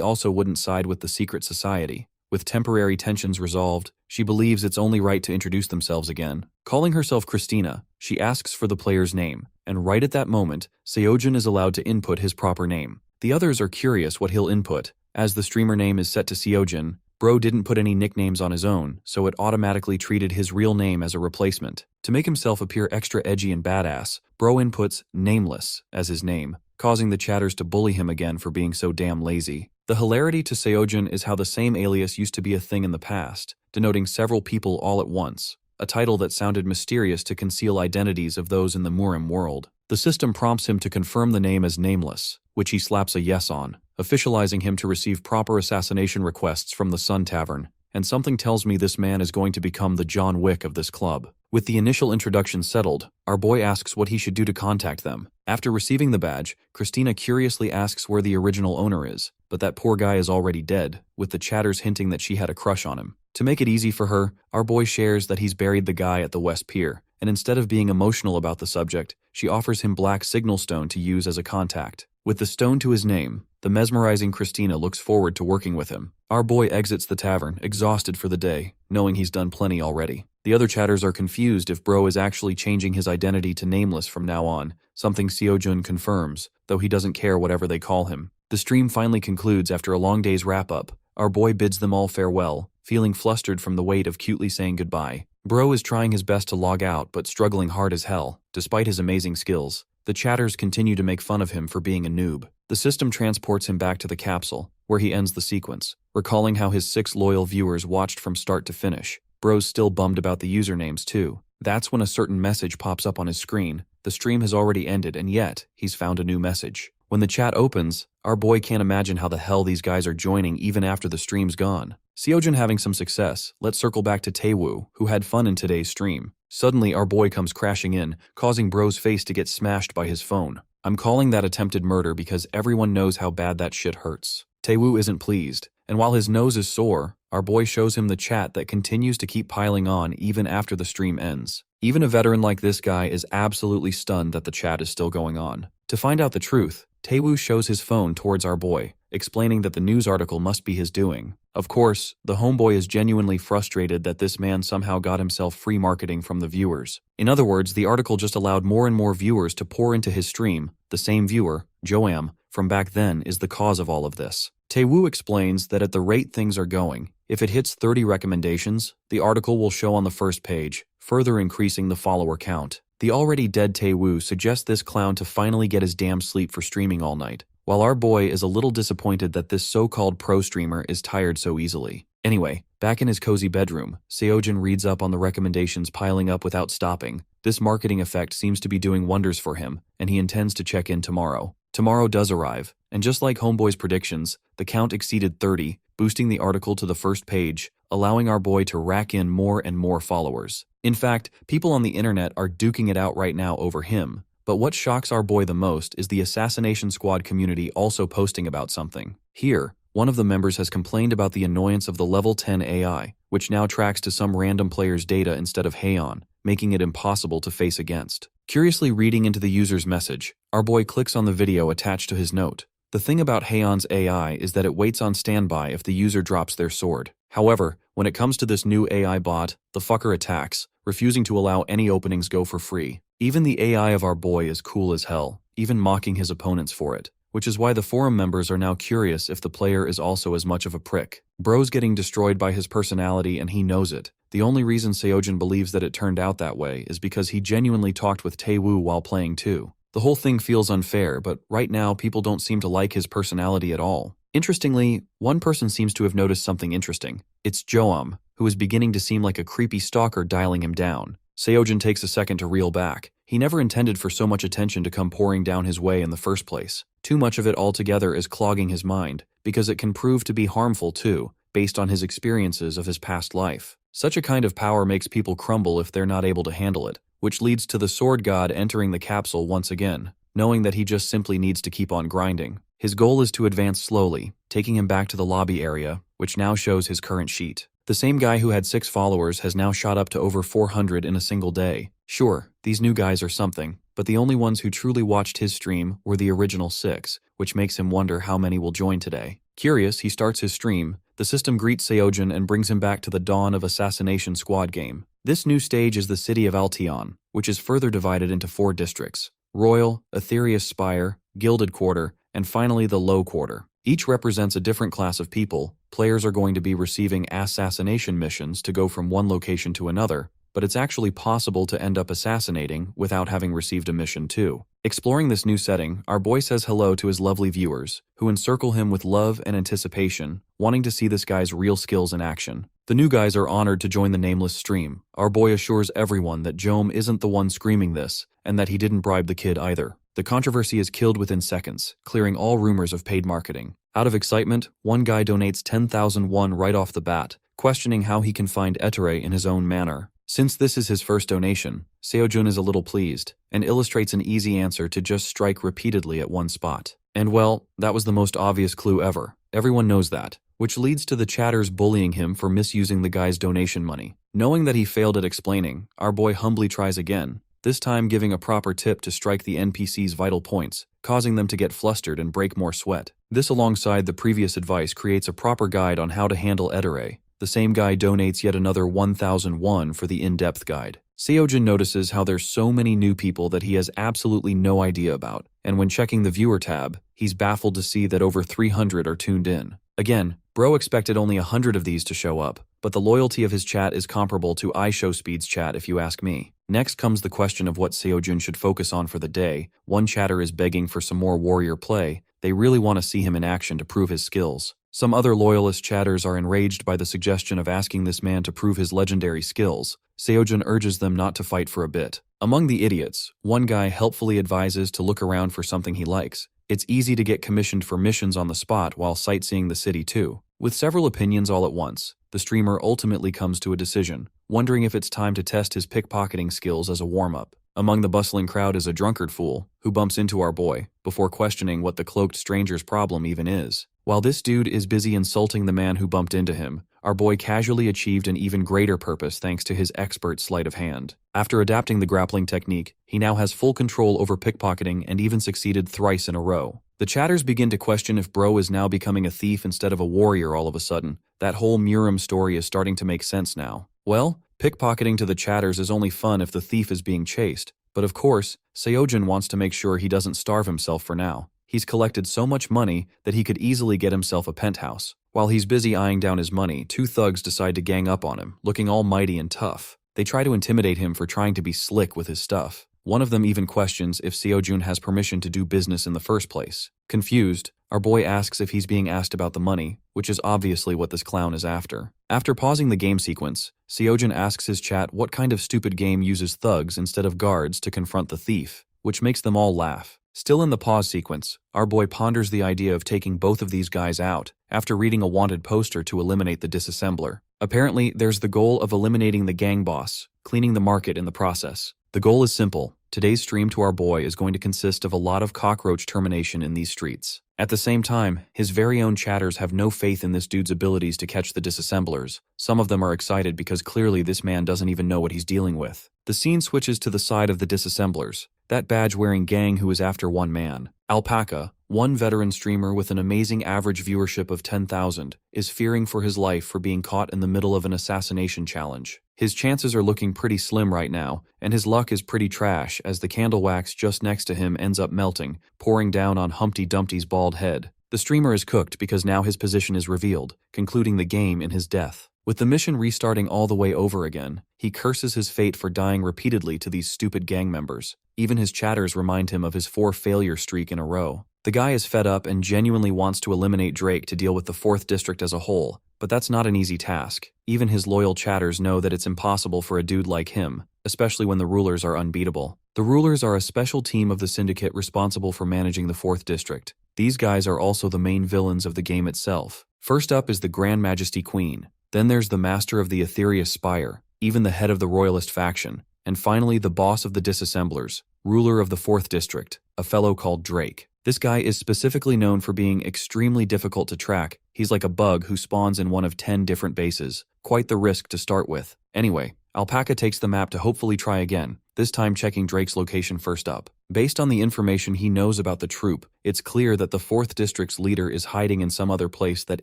also wouldn't side with the secret society. With temporary tensions resolved, she believes it's only right to introduce themselves again. Calling herself Christina, she asks for the player's name, and right at that moment, Seojin is allowed to input his proper name. The others are curious what he'll input. As the streamer name is set to Seojin, Bro didn't put any nicknames on his own, so it automatically treated his real name as a replacement. To make himself appear extra edgy and badass, Bro inputs Nameless as his name, causing the chatters to bully him again for being so damn lazy. The hilarity to Seojin is how the same alias used to be a thing in the past, denoting several people all at once, a title that sounded mysterious to conceal identities of those in the Murim world. The system prompts him to confirm the name as Nameless, which he slaps a yes on, officializing him to receive proper assassination requests from the Sun Tavern, and something tells me this man is going to become the John Wick of this club. With the initial introduction settled, our boy asks what he should do to contact them. After receiving the badge, Christina curiously asks where the original owner is, but that poor guy is already dead, with the chatters hinting that she had a crush on him. To make it easy for her, our boy shares that he's buried the guy at the West Pier, and instead of being emotional about the subject, she offers him black signal stone to use as a contact. With the stone to his name, the mesmerizing Christina looks forward to working with him. Our boy exits the tavern, exhausted for the day, knowing he's done plenty already. The other chatters are confused if Bro is actually changing his identity to Nameless from now on, something Seojun confirms, though he doesn't care whatever they call him. The stream finally concludes after a long day's wrap-up. Our boy bids them all farewell, feeling flustered from the weight of cutely saying goodbye. Bro is trying his best to log out but struggling hard as hell, despite his amazing skills. The chatters continue to make fun of him for being a noob. The system transports him back to the capsule, where he ends the sequence, recalling how his 6 loyal viewers watched from start to finish. Bro's still bummed about the usernames too. That's when a certain message pops up on his screen. The stream has already ended and yet, he's found a new message. When the chat opens, our boy can't imagine how the hell these guys are joining even after the stream's gone. Seojin having some success, let's circle back to Taewoo, who had fun in today's stream. Suddenly our boy comes crashing in, causing Bro's face to get smashed by his phone. I'm calling that attempted murder because everyone knows how bad that shit hurts. Taewoo isn't pleased, and while his nose is sore, our boy shows him the chat that continues to keep piling on even after the stream ends. Even a veteran like this guy is absolutely stunned that the chat is still going on. To find out the truth, Taewoo shows his phone towards our boy, explaining that the news article must be his doing. Of course, the homeboy is genuinely frustrated that this man somehow got himself free marketing from the viewers. In other words, the article just allowed more and more viewers to pour into his stream. The same viewer, Joam, from back then is the cause of all of this. Taewoo explains that at the rate things are going, if it hits 30 recommendations, the article will show on the first page, further increasing the follower count. The already dead Taewoo suggests this clown to finally get his damn sleep for streaming all night, while our boy is a little disappointed that this so-called pro streamer is tired so easily. Anyway, back in his cozy bedroom, Seojin reads up on the recommendations piling up without stopping. This marketing effect seems to be doing wonders for him, and he intends to check in tomorrow. Tomorrow does arrive, and just like Homeboy's predictions, the count exceeded 30, boosting the article to the first page, allowing our boy to rack in more and more followers. In fact, people on the internet are duking it out right now over him. But what shocks our boy the most is the Assassination Squad community also posting about something. Here, one of the members has complained about the annoyance of the level 10 AI, which now tracks to some random player's data instead of Heian, making it impossible to face against. Curiously reading into the user's message, our boy clicks on the video attached to his note. The thing about Heian's AI is that it waits on standby if the user drops their sword. However, when it comes to this new AI bot, the fucker attacks, refusing to allow any openings go for free. Even the AI of our boy is cool as hell, even mocking his opponents for it, which is why the forum members are now curious if the player is also as much of a prick. Bro's getting destroyed by his personality and he knows it. The only reason Seojin believes that it turned out that way is because he genuinely talked with Taewoo while playing too. The whole thing feels unfair, but right now people don't seem to like his personality at all. Interestingly, one person seems to have noticed something interesting. It's Joam, who is beginning to seem like a creepy stalker dialing him down. Seojin takes a second to reel back. He never intended for so much attention to come pouring down his way in the first place. Too much of it altogether is clogging his mind, because it can prove to be harmful too, based on his experiences of his past life. Such a kind of power makes people crumble if they're not able to handle it, which leads to the sword god entering the capsule once again, knowing that he just simply needs to keep on grinding. His goal is to advance slowly, taking him back to the lobby area, which now shows his current sheet. The same guy who had 6 followers has now shot up to over 400 in a single day. Sure, these new guys are something, but the only ones who truly watched his stream were the original 6, which makes him wonder how many will join today. Curious, he starts his stream. The system greets Seojin and brings him back to the Dawn of Assassination Squad game. This new stage is the city of Altion, which is further divided into 4 districts: Royal, Aetherius Spire, Gilded Quarter, and finally the Low Quarter. Each represents a different class of people. Players are going to be receiving assassination missions to go from one location to another, but it's actually possible to end up assassinating without having received a mission too. Exploring this new setting, our boy says hello to his lovely viewers, who encircle him with love and anticipation, wanting to see this guy's real skills in action. The new guys are honored to join the nameless stream. Our boy assures everyone that Jome isn't the one screaming this, and that he didn't bribe the kid either. The controversy is killed within seconds, clearing all rumors of paid marketing. Out of excitement, one guy donates 10,000 won right off the bat, questioning how he can find Etere in his own manner. Since this is his first donation, Seojun is a little pleased, and illustrates an easy answer to just strike repeatedly at one spot. And well, that was the most obvious clue ever. Everyone knows that, which leads to the chatters bullying him for misusing the guy's donation money. Knowing that he failed at explaining, our boy humbly tries again, this time giving a proper tip to strike the NPC's vital points, causing them to get flustered and break more sweat. This alongside the previous advice creates a proper guide on how to handle Etere. The same guy donates yet another 1,001 for the in-depth guide. Seojin notices how there's so many new people that he has absolutely no idea about, and when checking the viewer tab, he's baffled to see that over 300 are tuned in. Again, bro expected only 100 of these to show up, but the loyalty of his chat is comparable to iShowSpeed's chat if you ask me. Next comes the question of what Seojun should focus on for the day. One chatter is begging for some more warrior play. They really want to see him in action to prove his skills. Some other loyalist chatters are enraged by the suggestion of asking this man to prove his legendary skills. Seojun urges them not to fight for a bit. Among the idiots, one guy helpfully advises to look around for something he likes. It's easy to get commissioned for missions on the spot while sightseeing the city too. With several opinions all at once, the streamer ultimately comes to a decision, wondering if it's time to test his pickpocketing skills as a warm-up. Among the bustling crowd is a drunkard fool, who bumps into our boy, before questioning what the cloaked stranger's problem even is. While this dude is busy insulting the man who bumped into him, our boy casually achieved an even greater purpose thanks to his expert sleight of hand. After adapting the grappling technique, he now has full control over pickpocketing and even succeeded thrice in a row. The chatters begin to question if bro is now becoming a thief instead of a warrior all of a sudden. That whole Muram story is starting to make sense now. Well, pickpocketing to the chatters is only fun if the thief is being chased, but of course, Seojin wants to make sure he doesn't starve himself for now. He's collected so much money that he could easily get himself a penthouse. While he's busy eyeing down his money, 2 thugs decide to gang up on him, looking all mighty and tough. They try to intimidate him for trying to be slick with his stuff. One of them even questions if Seojun has permission to do business in the first place. Confused, our boy asks if he's being asked about the money, which is obviously what this clown is after. After pausing the game sequence, Seojin asks his chat what kind of stupid game uses thugs instead of guards to confront the thief, which makes them all laugh. Still in the pause sequence, our boy ponders the idea of taking both of these guys out after reading a wanted poster to eliminate the disassembler. Apparently, there's the goal of eliminating the gang boss, cleaning the market in the process. The goal is simple. Today's stream to our boy is going to consist of a lot of cockroach termination in these streets. At the same time, his very own chatters have no faith in this dude's abilities to catch the disassemblers. Some of them are excited because clearly this man doesn't even know what he's dealing with. The scene switches to the side of the disassemblers. That badge-wearing gang who is after one man. Alpaca, one veteran streamer with an amazing average viewership of 10,000, is fearing for his life for being caught in the middle of an assassination challenge. His chances are looking pretty slim right now, and his luck is pretty trash as the candle wax just next to him ends up melting, pouring down on Humpty Dumpty's bald head. The streamer is cooked because now his position is revealed, concluding the game in his death. With the mission restarting all the way over again, he curses his fate for dying repeatedly to these stupid gang members. Even his chatters remind him of his 4-failure streak in a row. The guy is fed up and genuinely wants to eliminate Drake to deal with the 4th District as a whole, but that's not an easy task. Even his loyal chatters know that it's impossible for a dude like him, especially when the rulers are unbeatable. The rulers are a special team of the syndicate responsible for managing the 4th District. These guys are also the main villains of the game itself. First up is the Grand Majesty Queen. Then there's the Master of the Aetherius Spire, even the head of the Royalist faction. And finally, the boss of the Disassemblers, ruler of the 4th District, a fellow called Drake. This guy is specifically known for being extremely difficult to track. He's like a bug who spawns in one of 10 different bases. Quite the risk to start with. Anyway, Alpaca takes the map to hopefully try again, this time checking Drake's location first up. Based on the information he knows about the troop, it's clear that the 4th District's leader is hiding in some other place that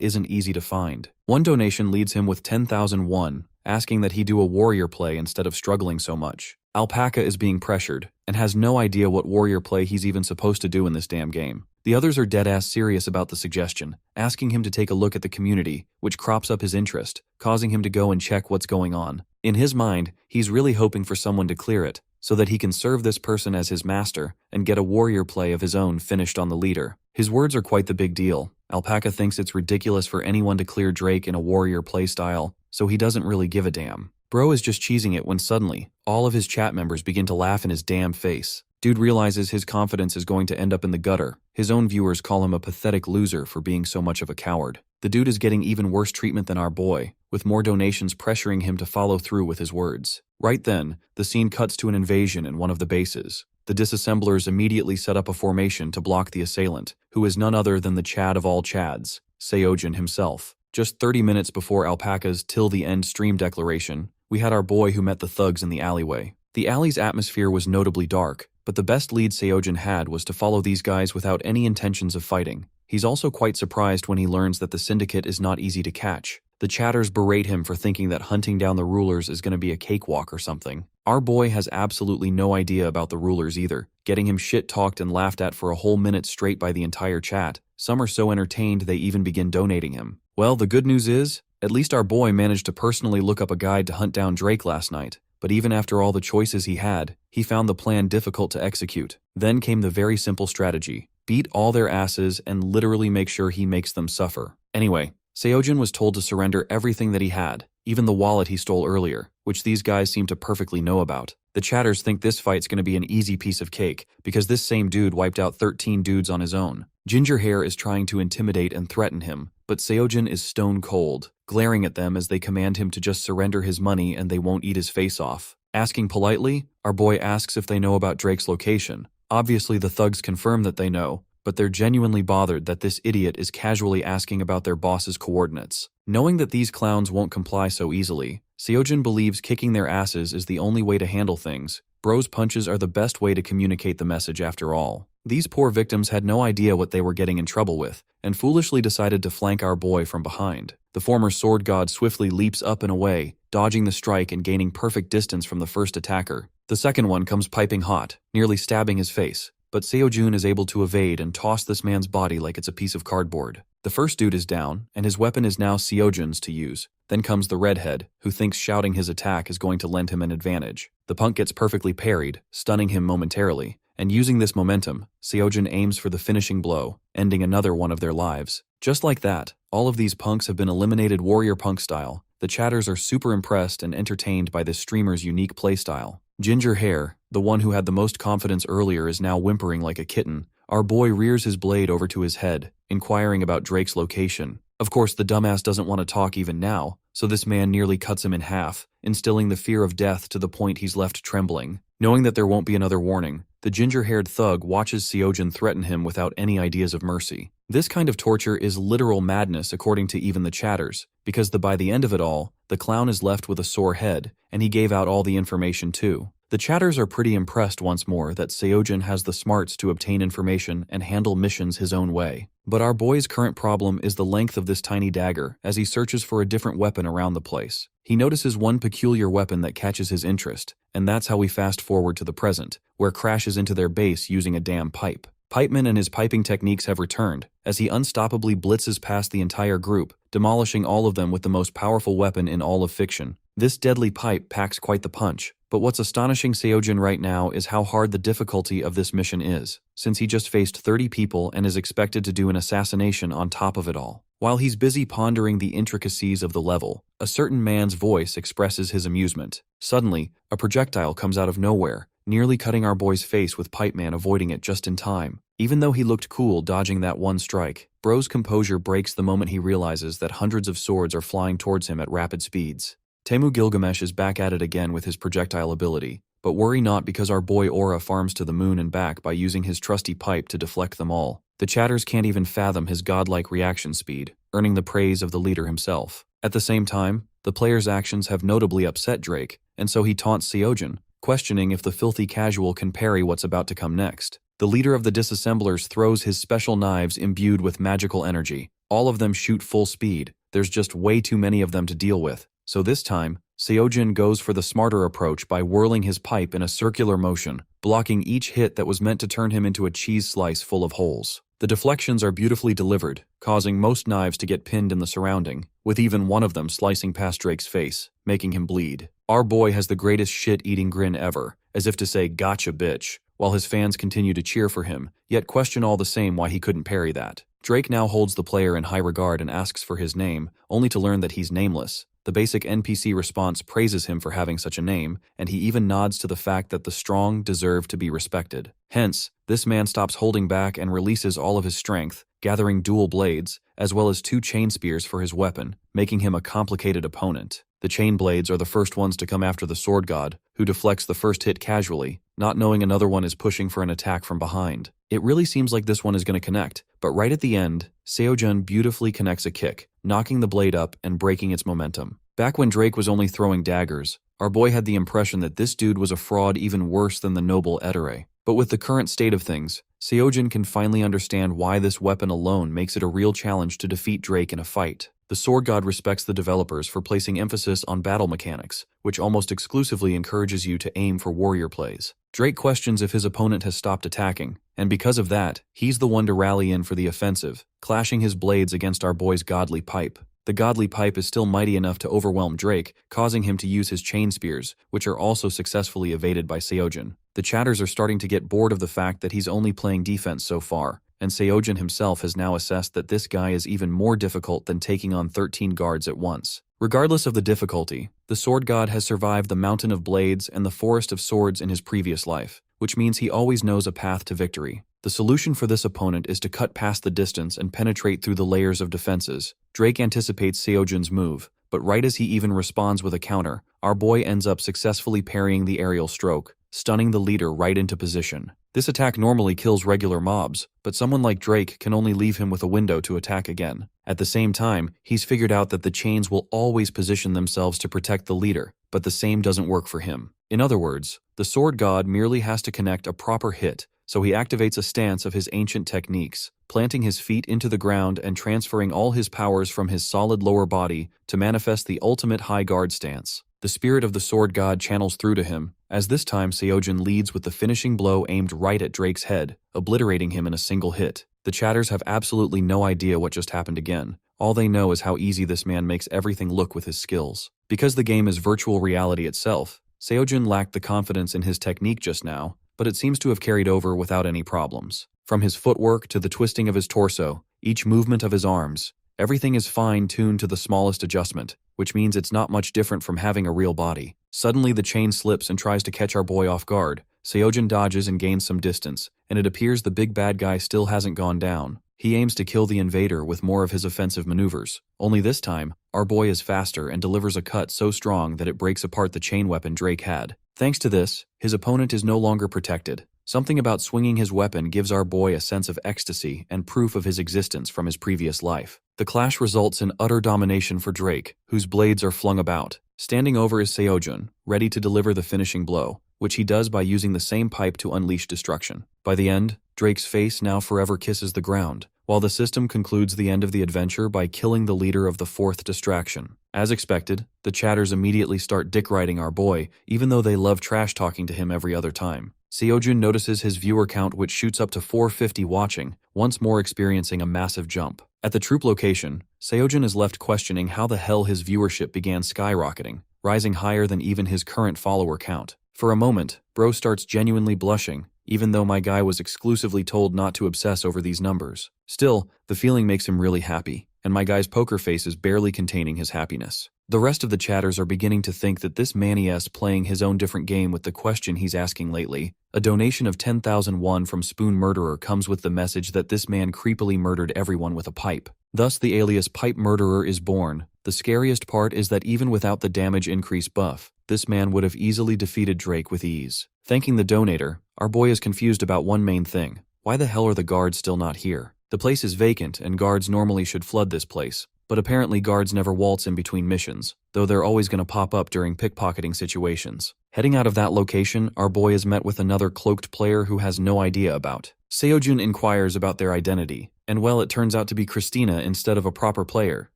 isn't easy to find. One donation leads him with 10,000 won, asking that he do a warrior play instead of struggling so much. Alpaca is being pressured, and has no idea what warrior play he's even supposed to do in this damn game. The others are dead-ass serious about the suggestion, asking him to take a look at the community, which crops up his interest, causing him to go and check what's going on. In his mind, he's really hoping for someone to clear it, so that he can serve this person as his master, and get a warrior play of his own finished on the leader. His words are quite the big deal. Alpaca thinks it's ridiculous for anyone to clear Drake in a warrior playstyle, so he doesn't really give a damn. Bro is just cheesing it when suddenly, all of his chat members begin to laugh in his damn face. Dude realizes his confidence is going to end up in the gutter. His own viewers call him a pathetic loser for being so much of a coward. The dude is getting even worse treatment than our boy, with more donations pressuring him to follow through with his words. Right then, the scene cuts to an invasion in one of the bases. The disassemblers immediately set up a formation to block the assailant, who is none other than the Chad of all Chads, Seojin himself. Just 30 minutes before Alpaca's Till the End stream declaration, we had our boy who met the thugs in the alleyway. The alley's atmosphere was notably dark, but the best lead Seojin had was to follow these guys without any intentions of fighting. He's also quite surprised when he learns that the syndicate is not easy to catch. The chatters berate him for thinking that hunting down the rulers is going to be a cakewalk or something. Our boy has absolutely no idea about the rulers either, getting him shit-talked and laughed at for a whole minute straight by the entire chat. Some are so entertained they even begin donating him. Well, the good news is, at least our boy managed to personally look up a guide to hunt down Drake last night. But even after all the choices he had, he found the plan difficult to execute. Then came the very simple strategy. Beat all their asses and literally make sure he makes them suffer. Anyway, Seojin was told to surrender everything that he had, even the wallet he stole earlier, which these guys seem to perfectly know about. The chatters think this fight's going to be an easy piece of cake, because this same dude wiped out 13 dudes on his own. Ginger Hair is trying to intimidate and threaten him, but Seojin is stone cold, glaring at them as they command him to just surrender his money and they won't eat his face off. Asking politely, our boy asks if they know about Drake's location. Obviously the thugs confirm that they know, but they're genuinely bothered that this idiot is casually asking about their boss's coordinates. Knowing that these clowns won't comply so easily, Seojin believes kicking their asses is the only way to handle things. Bro's punches are the best way to communicate the message after all. These poor victims had no idea what they were getting in trouble with, and foolishly decided to flank our boy from behind. The former sword god swiftly leaps up and away, dodging the strike and gaining perfect distance from the first attacker. The second one comes piping hot, nearly stabbing his face, but Seojin is able to evade and toss this man's body like it's a piece of cardboard. The first dude is down, and his weapon is now Seojin's to use. Then comes the redhead, who thinks shouting his attack is going to lend him an advantage. The punk gets perfectly parried, stunning him momentarily, and using this momentum, Seojin aims for the finishing blow, ending another one of their lives. Just like that, all of these punks have been eliminated warrior punk style. The chatters are super impressed and entertained by this streamer's unique playstyle. Ginger Hair, the one who had the most confidence earlier, is now whimpering like a kitten. Our boy rears his blade over to his head, inquiring about Drake's location. Of course, the dumbass doesn't want to talk even now, so this man nearly cuts him in half, instilling the fear of death to the point he's left trembling. Knowing that there won't be another warning, the ginger-haired thug watches Seojin threaten him without any ideas of mercy. This kind of torture is literal madness according to even the chatters, because by the end of it all, the clown is left with a sore head, and he gave out all the information too. The chatters are pretty impressed once more that Seojin has the smarts to obtain information and handle missions his own way. But our boy's current problem is the length of this tiny dagger as he searches for a different weapon around the place. He notices one peculiar weapon that catches his interest, and that's how we fast forward to the present, where crashes into their base using a damn pipe. Pipeman and his piping techniques have returned, as he unstoppably blitzes past the entire group, demolishing all of them with the most powerful weapon in all of fiction. This deadly pipe packs quite the punch, But what's astonishing Seojin right now is how hard the difficulty of this mission is, since he just faced 30 people and is expected to do an assassination on top of it all. While he's busy pondering the intricacies of the level, a certain man's voice expresses his amusement. Suddenly, a projectile comes out of nowhere, nearly cutting our boy's face with Pipe Man avoiding it just in time. Even though he looked cool dodging that one strike, Bro's composure breaks the moment he realizes that hundreds of swords are flying towards him at rapid speeds. Temu Gilgamesh is back at it again with his projectile ability, but worry not because our boy Aura farms to the moon and back by using his trusty pipe to deflect them all. The chatters can't even fathom his godlike reaction speed, earning the praise of the leader himself. At the same time, the player's actions have notably upset Drake, and so he taunts Seojin, questioning if the filthy casual can parry what's about to come next. The leader of the disassemblers throws his special knives imbued with magical energy. All of them shoot full speed. There's just way too many of them to deal with. So this time, Seojin goes for the smarter approach by whirling his pipe in a circular motion, blocking each hit that was meant to turn him into a cheese slice full of holes. The deflections are beautifully delivered, causing most knives to get pinned in the surrounding, with even one of them slicing past Drake's face, making him bleed. Our boy has the greatest shit-eating grin ever, as if to say, "Gotcha, bitch," while his fans continue to cheer for him, yet question all the same why he couldn't parry that. Drake now holds the player in high regard and asks for his name, only to learn that he's nameless. The basic NPC response praises him for having such a name, and he even nods to the fact that the strong deserve to be respected. Hence, this man stops holding back and releases all of his strength, gathering dual blades, as well as 2 chain spears for his weapon, making him a complicated opponent. The chain blades are the first ones to come after the sword god, who deflects the first hit casually, not knowing another one is pushing for an attack from behind. It really seems like this one is going to connect, but right at the end, Seojin beautifully connects a kick, knocking the blade up and breaking its momentum. Back when Drake was only throwing daggers, our boy had the impression that this dude was a fraud even worse than the noble Edere. But with the current state of things, Seojin can finally understand why this weapon alone makes it a real challenge to defeat Drake in a fight. The Sword God respects the developers for placing emphasis on battle mechanics, which almost exclusively encourages you to aim for warrior plays. Drake questions if his opponent has stopped attacking, and because of that, he's the one to rally in for the offensive, clashing his blades against our boy's godly pipe. The godly pipe is still mighty enough to overwhelm Drake, causing him to use his chain spears, which are also successfully evaded by Seojin. The chatters are starting to get bored of the fact that he's only playing defense so far, and Seojin himself has now assessed that this guy is even more difficult than taking on 13 guards at once. Regardless of the difficulty, the Sword God has survived the Mountain of Blades and the Forest of Swords in his previous life, which means he always knows a path to victory. The solution for this opponent is to cut past the distance and penetrate through the layers of defenses. Drake anticipates Seojin's move, but right as he even responds with a counter, our boy ends up successfully parrying the aerial stroke, stunning the leader right into position. This attack normally kills regular mobs, but someone like Drake can only leave him with a window to attack again. At the same time, he's figured out that the chains will always position themselves to protect the leader, but the same doesn't work for him. In other words, the Sword God merely has to connect a proper hit, so he activates a stance of his ancient techniques, planting his feet into the ground and transferring all his powers from his solid lower body to manifest the ultimate high guard stance. The spirit of the Sword God channels through to him, as this time Seojin leads with the finishing blow aimed right at Drake's head, obliterating him in a single hit. The chatters have absolutely no idea what just happened again. All they know is how easy this man makes everything look with his skills. Because the game is virtual reality itself, Seojin lacked the confidence in his technique just now, but it seems to have carried over without any problems. From his footwork to the twisting of his torso, each movement of his arms, everything is fine-tuned to the smallest adjustment, which means it's not much different from having a real body. Suddenly the chain slips and tries to catch our boy off guard. Seojin dodges and gains some distance, and it appears the big bad guy still hasn't gone down. He aims to kill the invader with more of his offensive maneuvers. Only this time, our boy is faster and delivers a cut so strong that it breaks apart the chain weapon Drake had. Thanks to this, his opponent is no longer protected. Something about swinging his weapon gives our boy a sense of ecstasy and proof of his existence from his previous life. The clash results in utter domination for Drake, whose blades are flung about. Standing over is Seojin, ready to deliver the finishing blow, which he does by using the same pipe to unleash destruction. By the end, Drake's face now forever kisses the ground, while the system concludes the end of the adventure by killing the leader of the fourth distraction. As expected, the chatters immediately start dick-riding our boy, even though they love trash-talking to him every other time. Seojin notices his viewer count, which shoots up to 450 watching, once more experiencing a massive jump. At the troop location, Seojin is left questioning how the hell his viewership began skyrocketing, rising higher than even his current follower count. For a moment, bro starts genuinely blushing, even though my guy was exclusively told not to obsess over these numbers. Still, the feeling makes him really happy, and my guy's poker face is barely containing his happiness. The rest of the chatters are beginning to think that this manny's playing his own different game with the question he's asking lately. A donation of 10,000 won from Spoon Murderer comes with the message that this man creepily murdered everyone with a pipe. Thus the alias Pipe Murderer is born. The scariest part is that even without the damage increase buff, this man would have easily defeated Drake with ease. Thanking the donator, our boy is confused about one main thing. Why the hell are the guards still not here? The place is vacant and guards normally should flood this place, but apparently guards never waltz in between missions, though they're always going to pop up during pickpocketing situations. Heading out of that location, our boy is met with another cloaked player who has no idea about. Seojun inquires about their identity, and well, it turns out to be Christina instead of a proper player,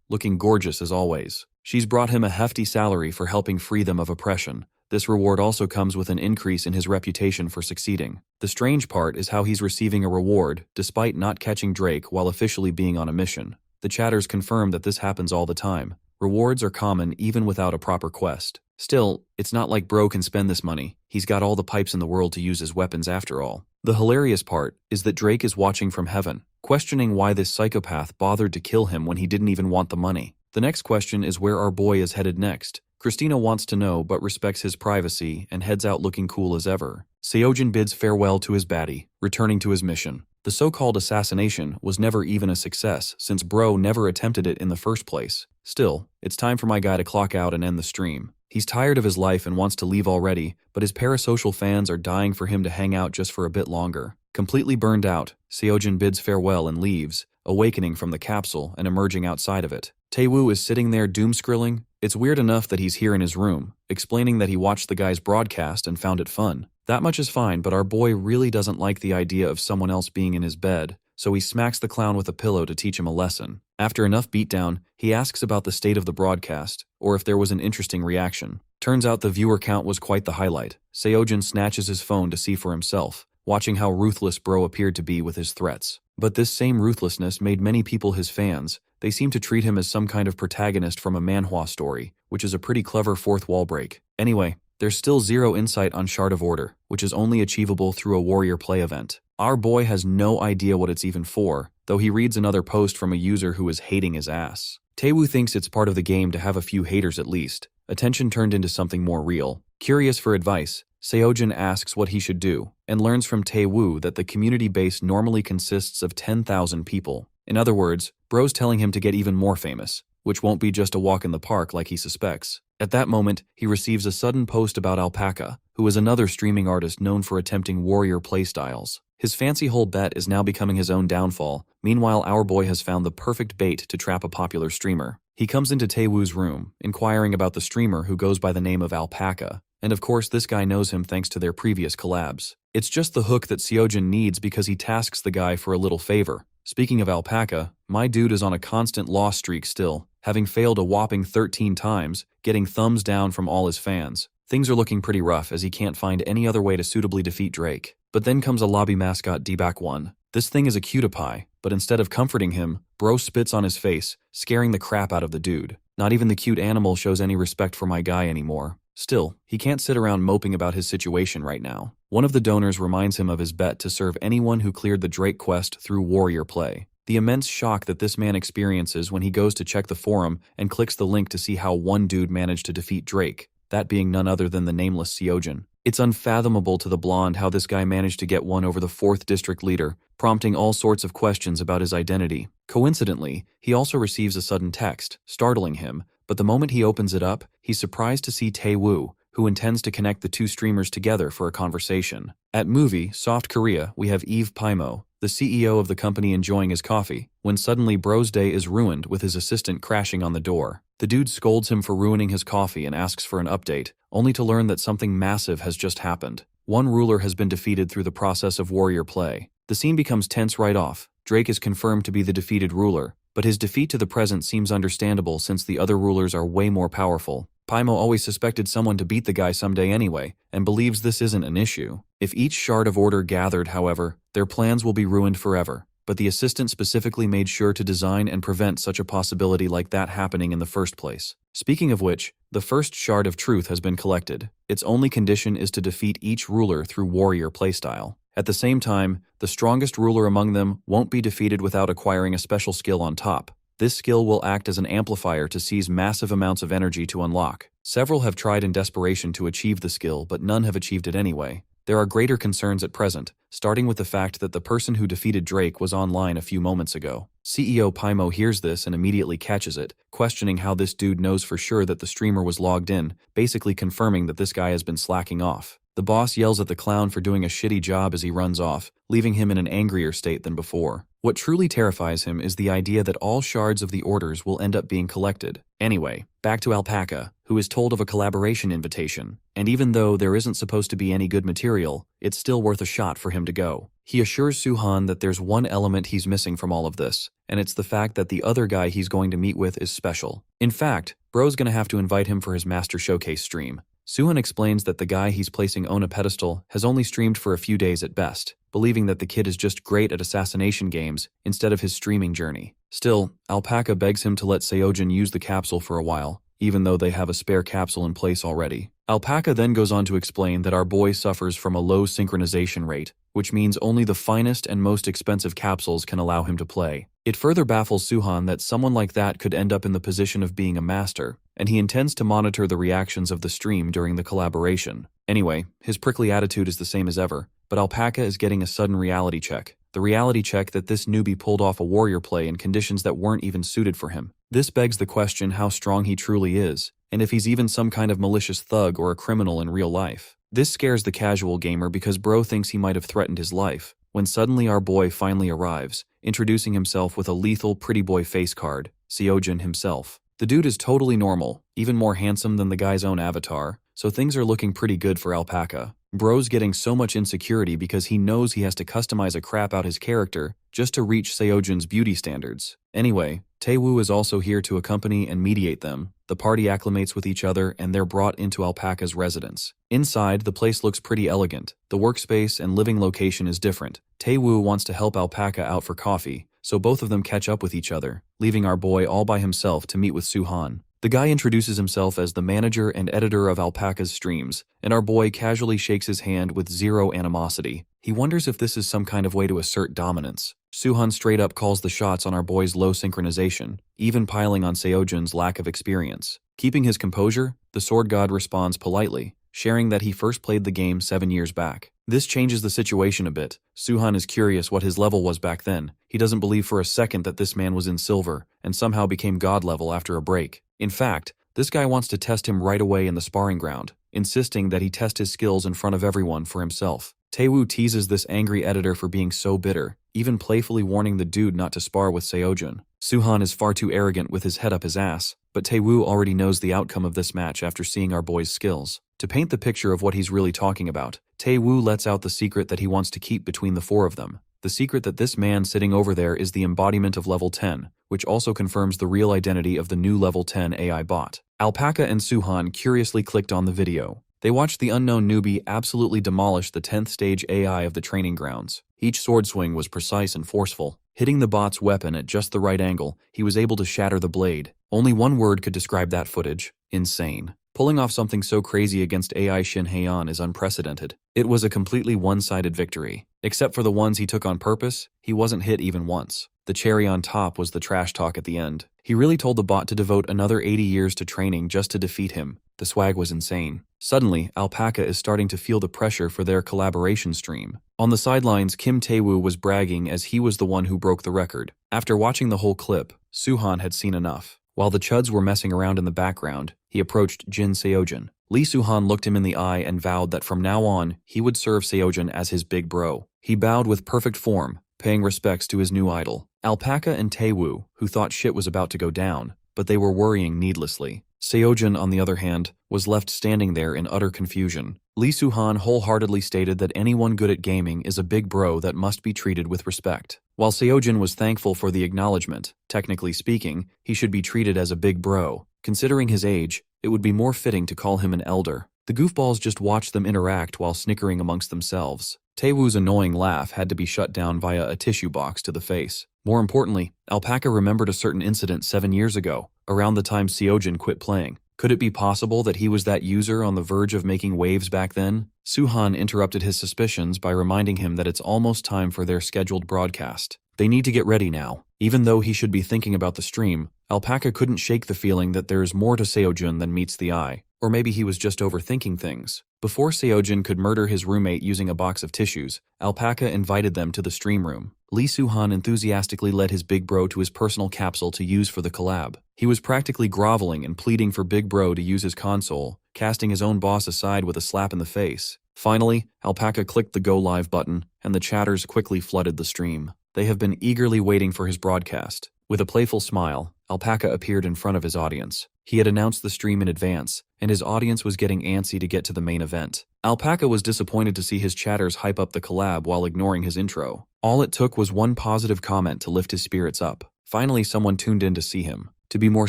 looking gorgeous as always. She's brought him a hefty salary for helping free them of oppression. This reward also comes with an increase in his reputation for succeeding. The strange part is how he's receiving a reward, despite not catching Drake while officially being on a mission. The chatters confirm that this happens all the time. Rewards are common even without a proper quest. Still, it's not like bro can spend this money. He's got all the pipes in the world to use as weapons after all. The hilarious part is that Drake is watching from heaven, questioning why this psychopath bothered to kill him when he didn't even want the money. The next question is where our boy is headed next. Christina wants to know but respects his privacy and heads out looking cool as ever. Seojun bids farewell to his baddie, returning to his mission. The so-called assassination was never even a success since bro never attempted it in the first place. Still, it's time for my guy to clock out and end the stream. He's tired of his life and wants to leave already, but his parasocial fans are dying for him to hang out just for a bit longer. Completely burned out, Seojun bids farewell and leaves, awakening from the capsule and emerging outside of it. Taewoo is sitting there doom-scrolling. It's weird enough that he's here in his room, explaining that he watched the guy's broadcast and found it fun. That much is fine, but our boy really doesn't like the idea of someone else being in his bed, so he smacks the clown with a pillow to teach him a lesson. After enough beatdown, he asks about the state of the broadcast, or if there was an interesting reaction. Turns out the viewer count was quite the highlight. Seojun snatches his phone to see for himself, watching how ruthless bro appeared to be with his threats. But this same ruthlessness made many people his fans. They seem to treat him as some kind of protagonist from a manhwa story, which is a pretty clever fourth wall break. Anyway, there's still zero insight on Shard of Order, which is only achievable through a warrior play event. Our boy has no idea what it's even for, though he reads another post from a user who is hating his ass. Taewoo thinks it's part of the game to have a few haters at least. Attention turned into something more real. Curious for advice, Seojun asks what he should do, and learns from Taewoo that the community base normally consists of 10,000 people. In other words, bro's telling him to get even more famous, which won't be just a walk in the park like he suspects. At that moment, he receives a sudden post about Alpaca, who is another streaming artist known for attempting warrior playstyles. His fancy whole bet is now becoming his own downfall. Meanwhile, our boy has found the perfect bait to trap a popular streamer. He comes into Taewoo's room, inquiring about the streamer who goes by the name of Alpaca. And of course, this guy knows him thanks to their previous collabs. It's just the hook that Seojun needs because he tasks the guy for a little favor. Speaking of Alpaca, my dude is on a constant loss streak still, having failed a whopping 13 times, getting thumbs down from all his fans. Things are looking pretty rough as he can't find any other way to suitably defeat Drake. But then comes a lobby mascot D-Back1. This thing is a cutie pie, but instead of comforting him, bro spits on his face, scaring the crap out of the dude. Not even the cute animal shows any respect for my guy anymore. Still, he can't sit around moping about his situation right now. One of the donors reminds him of his bet to serve anyone who cleared the Drake quest through warrior play. The immense shock that this man experiences when he goes to check the forum and clicks the link to see how one dude managed to defeat Drake, that being none other than the nameless Seojun. It's unfathomable to the blonde how this guy managed to get one over the 4th district leader, prompting all sorts of questions about his identity. Coincidentally, he also receives a sudden text, startling him, but the moment he opens it up, he's surprised to see Taewoo, who intends to connect the two streamers together for a conversation. At movie Soft Korea, we have Eve Paimo, the CEO of the company, enjoying his coffee, when suddenly bro's day is ruined with his assistant crashing on the door. The dude scolds him for ruining his coffee and asks for an update, only to learn that something massive has just happened. One ruler has been defeated through the process of warrior play. The scene becomes tense right off. Drake is confirmed to be the defeated ruler, but his defeat to the present seems understandable since the other rulers are way more powerful. Paimo always suspected someone to beat the guy someday anyway, and believes this isn't an issue. If each shard of order gathered, however, their plans will be ruined forever. But the assistant specifically made sure to design and prevent such a possibility like that happening in the first place. Speaking of which, The first shard of truth has been collected. Its only condition is to defeat each ruler through warrior playstyle. At the same time, the strongest ruler among them won't be defeated without acquiring a special skill on top. This skill will act as an amplifier to seize massive amounts of energy to unlock. Several have tried in desperation to achieve the skill, but none have achieved it anyway. There are greater concerns at present, starting with the fact that the person who defeated Drake was online a few moments ago. CEO Paimo hears this and immediately catches it, questioning how this dude knows for sure that the streamer was logged in, basically confirming that this guy has been slacking off. The boss yells at the clown for doing a shitty job as he runs off, leaving him in an angrier state than before. What truly terrifies him is the idea that all shards of the orders will end up being collected. Anyway, back to Alpaca, who is told of a collaboration invitation, and even though there isn't supposed to be any good material, it's still worth a shot for him to go. He assures Suhan that there's one element he's missing from all of this, and it's the fact that the other guy he's going to meet with is special. In fact, bro's gonna have to invite him for his Master Showcase stream. Suhan explains that the guy he's placing on a pedestal has only streamed for a few days at best, believing that the kid is just great at assassination games instead of his streaming journey. Still, Alpaca begs him to let Seojin use the capsule for a while, even though they have a spare capsule in place already. Alpaca then goes on to explain that our boy suffers from a low synchronization rate, which means only the finest and most expensive capsules can allow him to play. It further baffles Suhan that someone like that could end up in the position of being a master, and he intends to monitor the reactions of the stream during the collaboration. Anyway, his prickly attitude is the same as ever, but Alpaca is getting a sudden reality check. The reality check that this newbie pulled off a warrior play in conditions that weren't even suited for him. This begs the question how strong he truly is, and if he's even some kind of malicious thug or a criminal in real life. This scares the casual gamer because bro thinks he might have threatened his life, when suddenly our boy finally arrives, introducing himself with a lethal pretty boy face card, Seojin himself. The dude is totally normal, even more handsome than the guy's own avatar, so things are looking pretty good for Alpaca. Bro's getting so much insecurity because he knows he has to customize a crap out his character just to reach Seojin's beauty standards. Anyway, Taewoo is also here to accompany and mediate them. The party acclimates with each other and they're brought into Alpaca's residence. Inside, the place looks pretty elegant. The workspace and living location is different. Taewoo wants to help Alpaca out for coffee, so both of them catch up with each other, leaving our boy all by himself to meet with Suhan. The guy introduces himself as the manager and editor of Alpaca's streams, and our boy casually shakes his hand with zero animosity. He wonders if this is some kind of way to assert dominance. Suhan straight up calls the shots on our boy's low synchronization, even piling on Seojin's lack of experience. Keeping his composure, the sword god responds politely, sharing that he first played the game 7 years back. This changes the situation a bit. Suhan is curious what his level was back then. He doesn't believe for a second that this man was in silver, and somehow became god level after a break. In fact, this guy wants to test him right away in the sparring ground, insisting that he test his skills in front of everyone for himself. Taewoo teases this angry editor for being so bitter, even playfully warning the dude not to spar with Seojin. Suhan is far too arrogant with his head up his ass, but Taewoo already knows the outcome of this match after seeing our boy's skills. To paint the picture of what he's really talking about, Taewoo lets out the secret that he wants to keep between the four of them. The secret that this man sitting over there is the embodiment of level 10, which also confirms the real identity of the new level 10 AI bot. Alpaca and Suhan curiously clicked on the video. They watched the unknown newbie absolutely demolish the 10th stage AI of the training grounds. Each sword swing was precise and forceful. Hitting the bot's weapon at just the right angle, he was able to shatter the blade. Only one word could describe that footage: insane. Pulling off something so crazy against AI Shin Haeyeon is unprecedented. It was a completely one-sided victory. Except for the ones he took on purpose, he wasn't hit even once. The cherry on top was the trash talk at the end. He really told the bot to devote another 80 years to training just to defeat him. The swag was insane. Suddenly, Alpaca is starting to feel the pressure for their collaboration stream. On the sidelines, Kim Taewoo was bragging as he was the one who broke the record. After watching the whole clip, Suhan had seen enough. While the chuds were messing around in the background, he approached Jin Seojin. Lee Suhan looked him in the eye and vowed that from now on, he would serve Seojin as his big bro. He bowed with perfect form, paying respects to his new idol. Alpaca and Taewoo, who thought shit was about to go down, but they were worrying needlessly. Seojin, on the other hand, was left standing there in utter confusion. Lee Suhan wholeheartedly stated that anyone good at gaming is a big bro that must be treated with respect. While Seojin was thankful for the acknowledgement, technically speaking, he should be treated as a big bro. Considering his age, it would be more fitting to call him an elder. The goofballs just watched them interact while snickering amongst themselves. Taewoo's annoying laugh had to be shut down via a tissue box to the face. More importantly, Alpaca remembered a certain incident 7 years ago, around the time Seojin quit playing. Could it be possible that he was that user on the verge of making waves back then? Suhan interrupted his suspicions by reminding him that it's almost time for their scheduled broadcast. They need to get ready now. Even though he should be thinking about the stream, Alpaca couldn't shake the feeling that there is more to Seojun than meets the eye. Or maybe he was just overthinking things. Before Seojun could murder his roommate using a box of tissues, Alpaca invited them to the stream room. Lee Suhan enthusiastically led his big bro to his personal capsule to use for the collab. He was practically groveling and pleading for big bro to use his console, casting his own boss aside with a slap in the face. Finally, Alpaca clicked the go live button, and the chatters quickly flooded the stream. They have been eagerly waiting for his broadcast. With a playful smile, Alpaca appeared in front of his audience. He had announced the stream in advance, and his audience was getting antsy to get to the main event. Alpaca was disappointed to see his chatters hype up the collab while ignoring his intro. All it took was one positive comment to lift his spirits up. Finally, someone tuned in to see him. To be more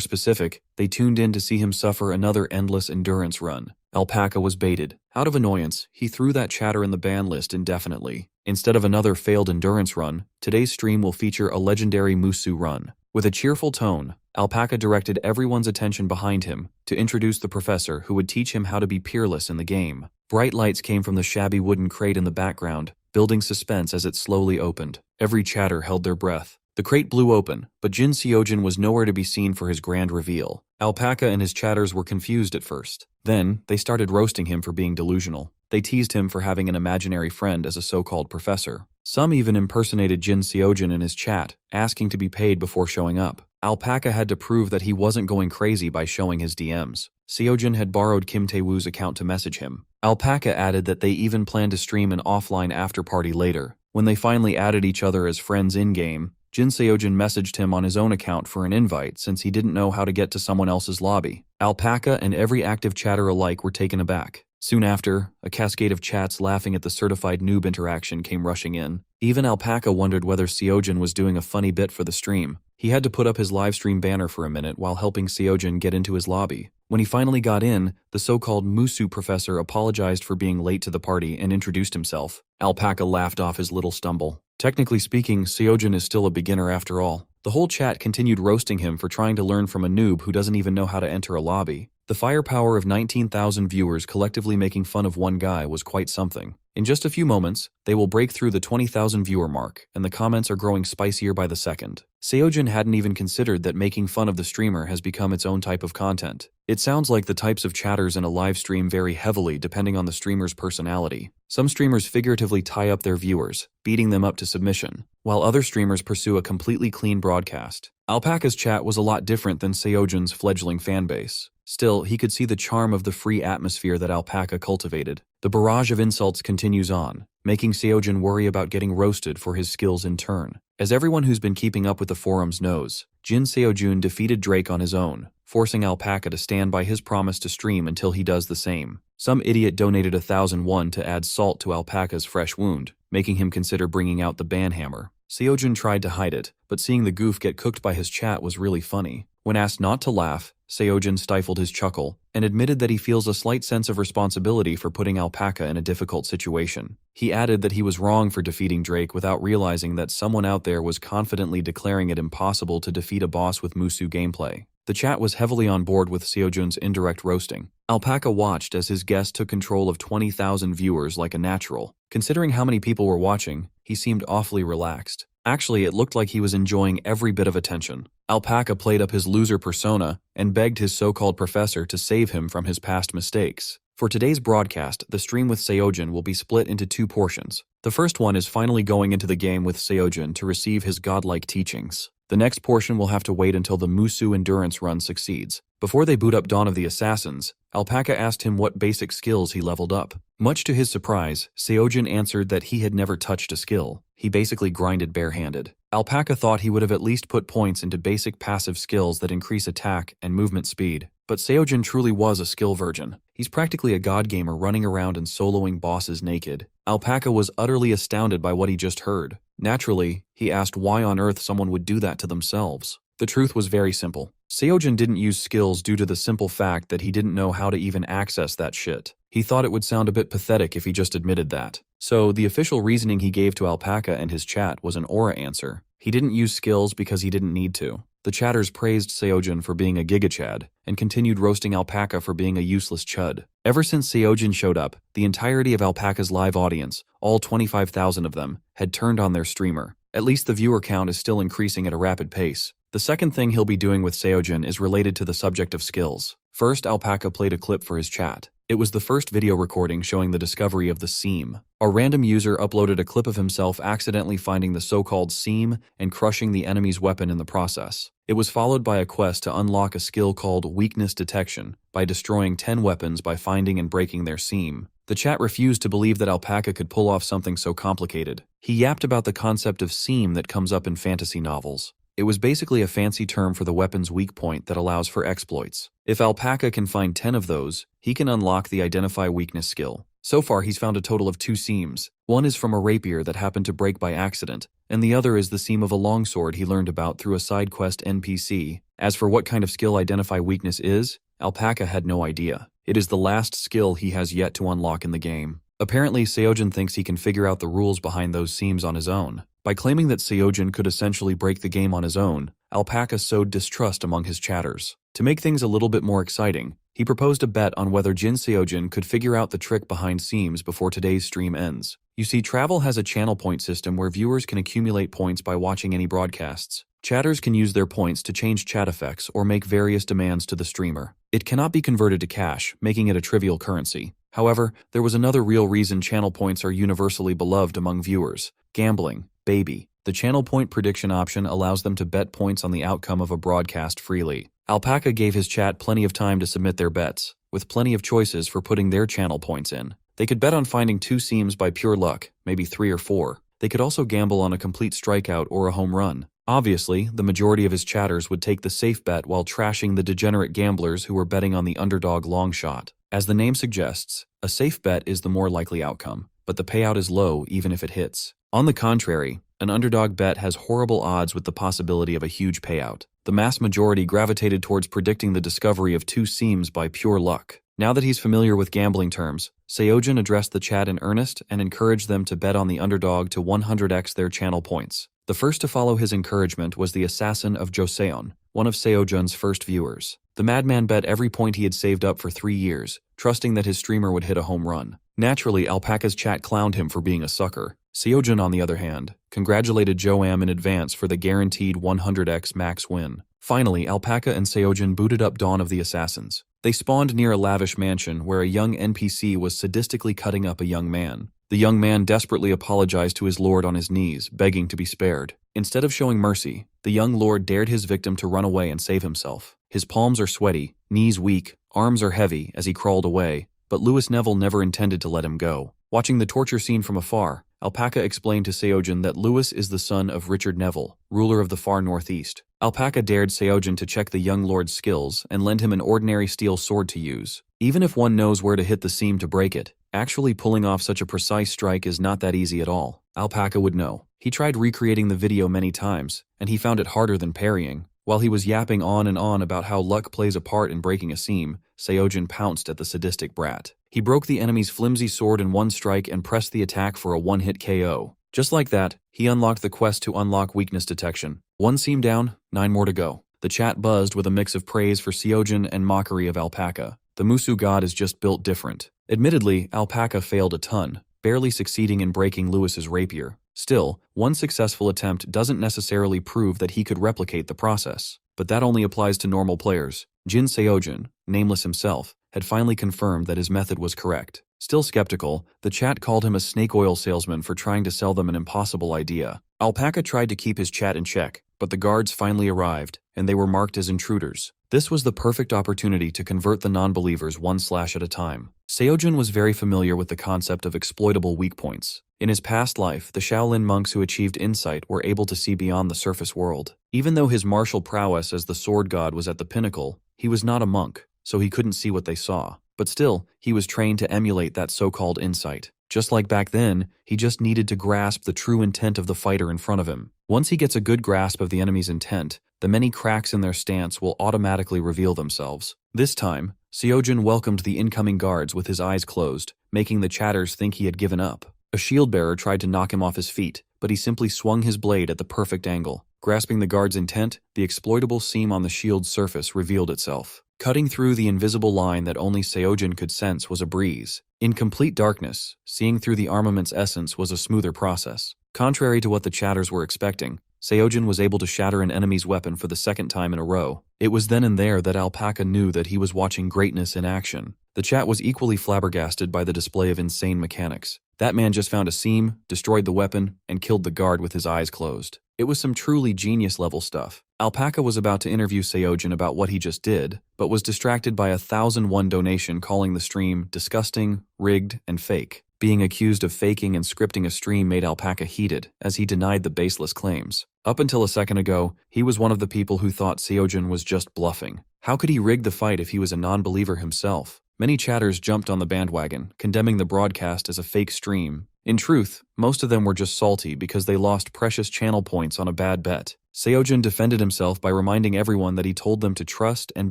specific, they tuned in to see him suffer another endless endurance run. Alpaca was baited. Out of annoyance, he threw that chatter in the ban list indefinitely. Instead of another failed endurance run, today's stream will feature a legendary Musu run. With a cheerful tone, Alpaca directed everyone's attention behind him to introduce the professor who would teach him how to be peerless in the game. Bright lights came from the shabby wooden crate in the background, building suspense as it slowly opened. Every chatter held their breath. The crate blew open, but Jin Seojin was nowhere to be seen for his grand reveal. Alpaca and his chatters were confused at first. Then, they started roasting him for being delusional. They teased him for having an imaginary friend as a so-called professor. Some even impersonated Jin Seojin in his chat, asking to be paid before showing up. Alpaca had to prove that he wasn't going crazy by showing his DMs. Seojin had borrowed Kim Tae-woo's account to message him. Alpaca added that they even planned to stream an offline after-party later. When they finally added each other as friends in-game, Jin Seojin messaged him on his own account for an invite since he didn't know how to get to someone else's lobby. Alpaca and every active chatter alike were taken aback. Soon after, a cascade of chats laughing at the certified noob interaction came rushing in. Even Alpaca wondered whether Seojin was doing a funny bit for the stream. He had to put up his livestream banner for a minute while helping Seojin get into his lobby. When he finally got in, the so-called Musu professor apologized for being late to the party and introduced himself. Alpaca laughed off his little stumble. Technically speaking, Seojin is still a beginner after all. The whole chat continued roasting him for trying to learn from a noob who doesn't even know how to enter a lobby. The firepower of 19,000 viewers collectively making fun of one guy was quite something. In just a few moments, they will break through the 20,000 viewer mark, and the comments are growing spicier by the second. Seojin hadn't even considered that making fun of the streamer has become its own type of content. It sounds like the types of chatters in a live stream vary heavily depending on the streamer's personality. Some streamers figuratively tie up their viewers, beating them up to submission, while other streamers pursue a completely clean broadcast. Alpaca's chat was a lot different than Seojin's fledgling fanbase. Still, he could see the charm of the free atmosphere that Alpaca cultivated. The barrage of insults continues on, making Seojin worry about getting roasted for his skills in turn. As everyone who's been keeping up with the forums knows, Jin Seojun defeated Drake on his own, forcing Alpaca to stand by his promise to stream until he does the same. Some idiot donated 1,000 won to add salt to Alpaca's fresh wound, making him consider bringing out the banhammer. Seojin tried to hide it, but seeing the goof get cooked by his chat was really funny. When asked not to laugh, Seojin stifled his chuckle and admitted that he feels a slight sense of responsibility for putting Alpaca in a difficult situation. He added that he was wrong for defeating Drake without realizing that someone out there was confidently declaring it impossible to defeat a boss with Musu gameplay. The chat was heavily on board with Seojun's indirect roasting. Alpaca watched as his guest took control of 20,000 viewers like a natural. Considering how many people were watching, he seemed awfully relaxed. Actually, it looked like he was enjoying every bit of attention. Alpaca played up his loser persona and begged his so-called professor to save him from his past mistakes. For today's broadcast, the stream with Seojin will be split into two portions. The first one is finally going into the game with Seojin to receive his godlike teachings. The next portion will have to wait until the Musu endurance run succeeds. Before they boot up Dawn of the Assassins, Alpaca asked him what basic skills he leveled up. Much to his surprise, Seojin answered that he had never touched a skill. He basically grinded barehanded. Alpaca thought he would have at least put points into basic passive skills that increase attack and movement speed. But Seojin truly was a skill virgin. He's practically a god gamer running around and soloing bosses naked. Alpaca was utterly astounded by what he just heard. Naturally, he asked why on earth someone would do that to themselves. The truth was very simple. Seojin didn't use skills due to the simple fact that he didn't know how to even access that shit. He thought it would sound a bit pathetic if he just admitted that. So, the official reasoning he gave to Alpaca and his chat was an aura answer. He didn't use skills because he didn't need to. The chatters praised Seojin for being a gigachad, and continued roasting Alpaca for being a useless chud. Ever since Seojin showed up, the entirety of Alpaca's live audience, all 25,000 of them, had turned on their streamer. At least the viewer count is still increasing at a rapid pace. The second thing he'll be doing with Seojin is related to the subject of skills. First, Alpaca played a clip for his chat. It was the first video recording showing the discovery of the seam. A random user uploaded a clip of himself accidentally finding the so-called seam and crushing the enemy's weapon in the process. It was followed by a quest to unlock a skill called weakness detection by destroying 10 weapons by finding and breaking their seam. The chat refused to believe that Alpaca could pull off something so complicated. He yapped about the concept of seam that comes up in fantasy novels. It was basically a fancy term for the weapon's weak point that allows for exploits. If Alpaca can find 10 of those, he can unlock the Identify Weakness skill. So far, he's found a total of 2 seams. One is from a rapier that happened to break by accident, and the other is the seam of a longsword he learned about through a side quest NPC. As for what kind of skill Identify Weakness is, Alpaca had no idea. It is the last skill he has yet to unlock in the game. Apparently, Seojin thinks he can figure out the rules behind those seams on his own. By claiming that Seojin could essentially break the game on his own, Alpaca sowed distrust among his chatters. To make things a little bit more exciting, he proposed a bet on whether Jin Seojin could figure out the trick behind seams before today's stream ends. You see, Travel has a channel point system where viewers can accumulate points by watching any broadcasts. Chatters can use their points to change chat effects or make various demands to the streamer. It cannot be converted to cash, making it a trivial currency. However, there was another real reason channel points are universally beloved among viewers: gambling. Baby. The channel point prediction option allows them to bet points on the outcome of a broadcast freely. Alpaca gave his chat plenty of time to submit their bets, with plenty of choices for putting their channel points in. They could bet on finding 2 seams by pure luck, maybe 3 or 4. They could also gamble on a complete strikeout or a home run. Obviously, the majority of his chatters would take the safe bet while trashing the degenerate gamblers who were betting on the underdog long shot. As the name suggests, a safe bet is the more likely outcome, but the payout is low even if it hits. On the contrary, an underdog bet has horrible odds with the possibility of a huge payout. The mass majority gravitated towards predicting the discovery of 2 seams by pure luck. Now that he's familiar with gambling terms, Seojin addressed the chat in earnest and encouraged them to bet on the underdog to 100x their channel points. The first to follow his encouragement was the assassin of Joseon, one of Seojin's first viewers. The madman bet every point he had saved up for 3 years, trusting that his streamer would hit a home run. Naturally, Alpaca's chat clowned him for being a sucker. Seojin, on the other hand, congratulated Joam in advance for the guaranteed 100x max win. Finally, Alpaca and Seojin booted up Dawn of the Assassins. They spawned near a lavish mansion where a young NPC was sadistically cutting up a young man. The young man desperately apologized to his lord on his knees, begging to be spared. Instead of showing mercy, the young lord dared his victim to run away and save himself. His palms are sweaty, knees weak, arms are heavy as he crawled away, but Lewis Neville never intended to let him go. Watching the torture scene from afar, Alpaca explained to Seojin that Lewis is the son of Richard Neville, ruler of the far northeast. Alpaca dared Seojin to check the young lord's skills and lend him an ordinary steel sword to use. Even if one knows where to hit the seam to break it, actually pulling off such a precise strike is not that easy at all. Alpaca would know. He tried recreating the video many times, and he found it harder than parrying. While he was yapping on and on about how luck plays a part in breaking a seam, Seojin pounced at the sadistic brat. He broke the enemy's flimsy sword in one strike and pressed the attack for a one-hit KO. Just like that, he unlocked the quest to unlock weakness detection. 1 seam down, 9 more to go. The chat buzzed with a mix of praise for Seojin and mockery of Alpaca. The Musu god is just built different. Admittedly, Alpaca failed a ton, barely succeeding in breaking Lewis's rapier. Still, one successful attempt doesn't necessarily prove that he could replicate the process. But that only applies to normal players. Jin Seojin, nameless himself, had finally confirmed that his method was correct. Still skeptical, the chat called him a snake oil salesman for trying to sell them an impossible idea. Alpaca tried to keep his chat in check, but the guards finally arrived, and they were marked as intruders. This was the perfect opportunity to convert the non-believers one slash at a time. Seojin was very familiar with the concept of exploitable weak points. In his past life, the Shaolin monks who achieved insight were able to see beyond the surface world. Even though his martial prowess as the sword god was at the pinnacle, he was not a monk, so he couldn't see what they saw. But still, he was trained to emulate that so-called insight. Just like back then, he just needed to grasp the true intent of the fighter in front of him. Once he gets a good grasp of the enemy's intent, the many cracks in their stance will automatically reveal themselves. This time, Seojin welcomed the incoming guards with his eyes closed, making the chatters think he had given up. A shield bearer tried to knock him off his feet, but he simply swung his blade at the perfect angle. Grasping the guard's intent, the exploitable seam on the shield's surface revealed itself. Cutting through the invisible line that only Seojin could sense was a breeze. In complete darkness, seeing through the armament's essence was a smoother process. Contrary to what the chatters were expecting, Seojin was able to shatter an enemy's weapon for the second time in a row. It was then and there that Alpaca knew that he was watching greatness in action. The chat was equally flabbergasted by the display of insane mechanics. That man just found a seam, destroyed the weapon, and killed the guard with his eyes closed. It was some truly genius-level stuff. Alpaca was about to interview Seojin about what he just did, but was distracted by a 1,001 donation calling the stream disgusting, rigged, and fake. Being accused of faking and scripting a stream made Alpaca heated, as he denied the baseless claims. Up until a second ago, he was one of the people who thought Seojin was just bluffing. How could he rig the fight if he was a non-believer himself? Many chatters jumped on the bandwagon, condemning the broadcast as a fake stream. In truth, most of them were just salty because they lost precious channel points on a bad bet. Seojin defended himself by reminding everyone that he told them to trust and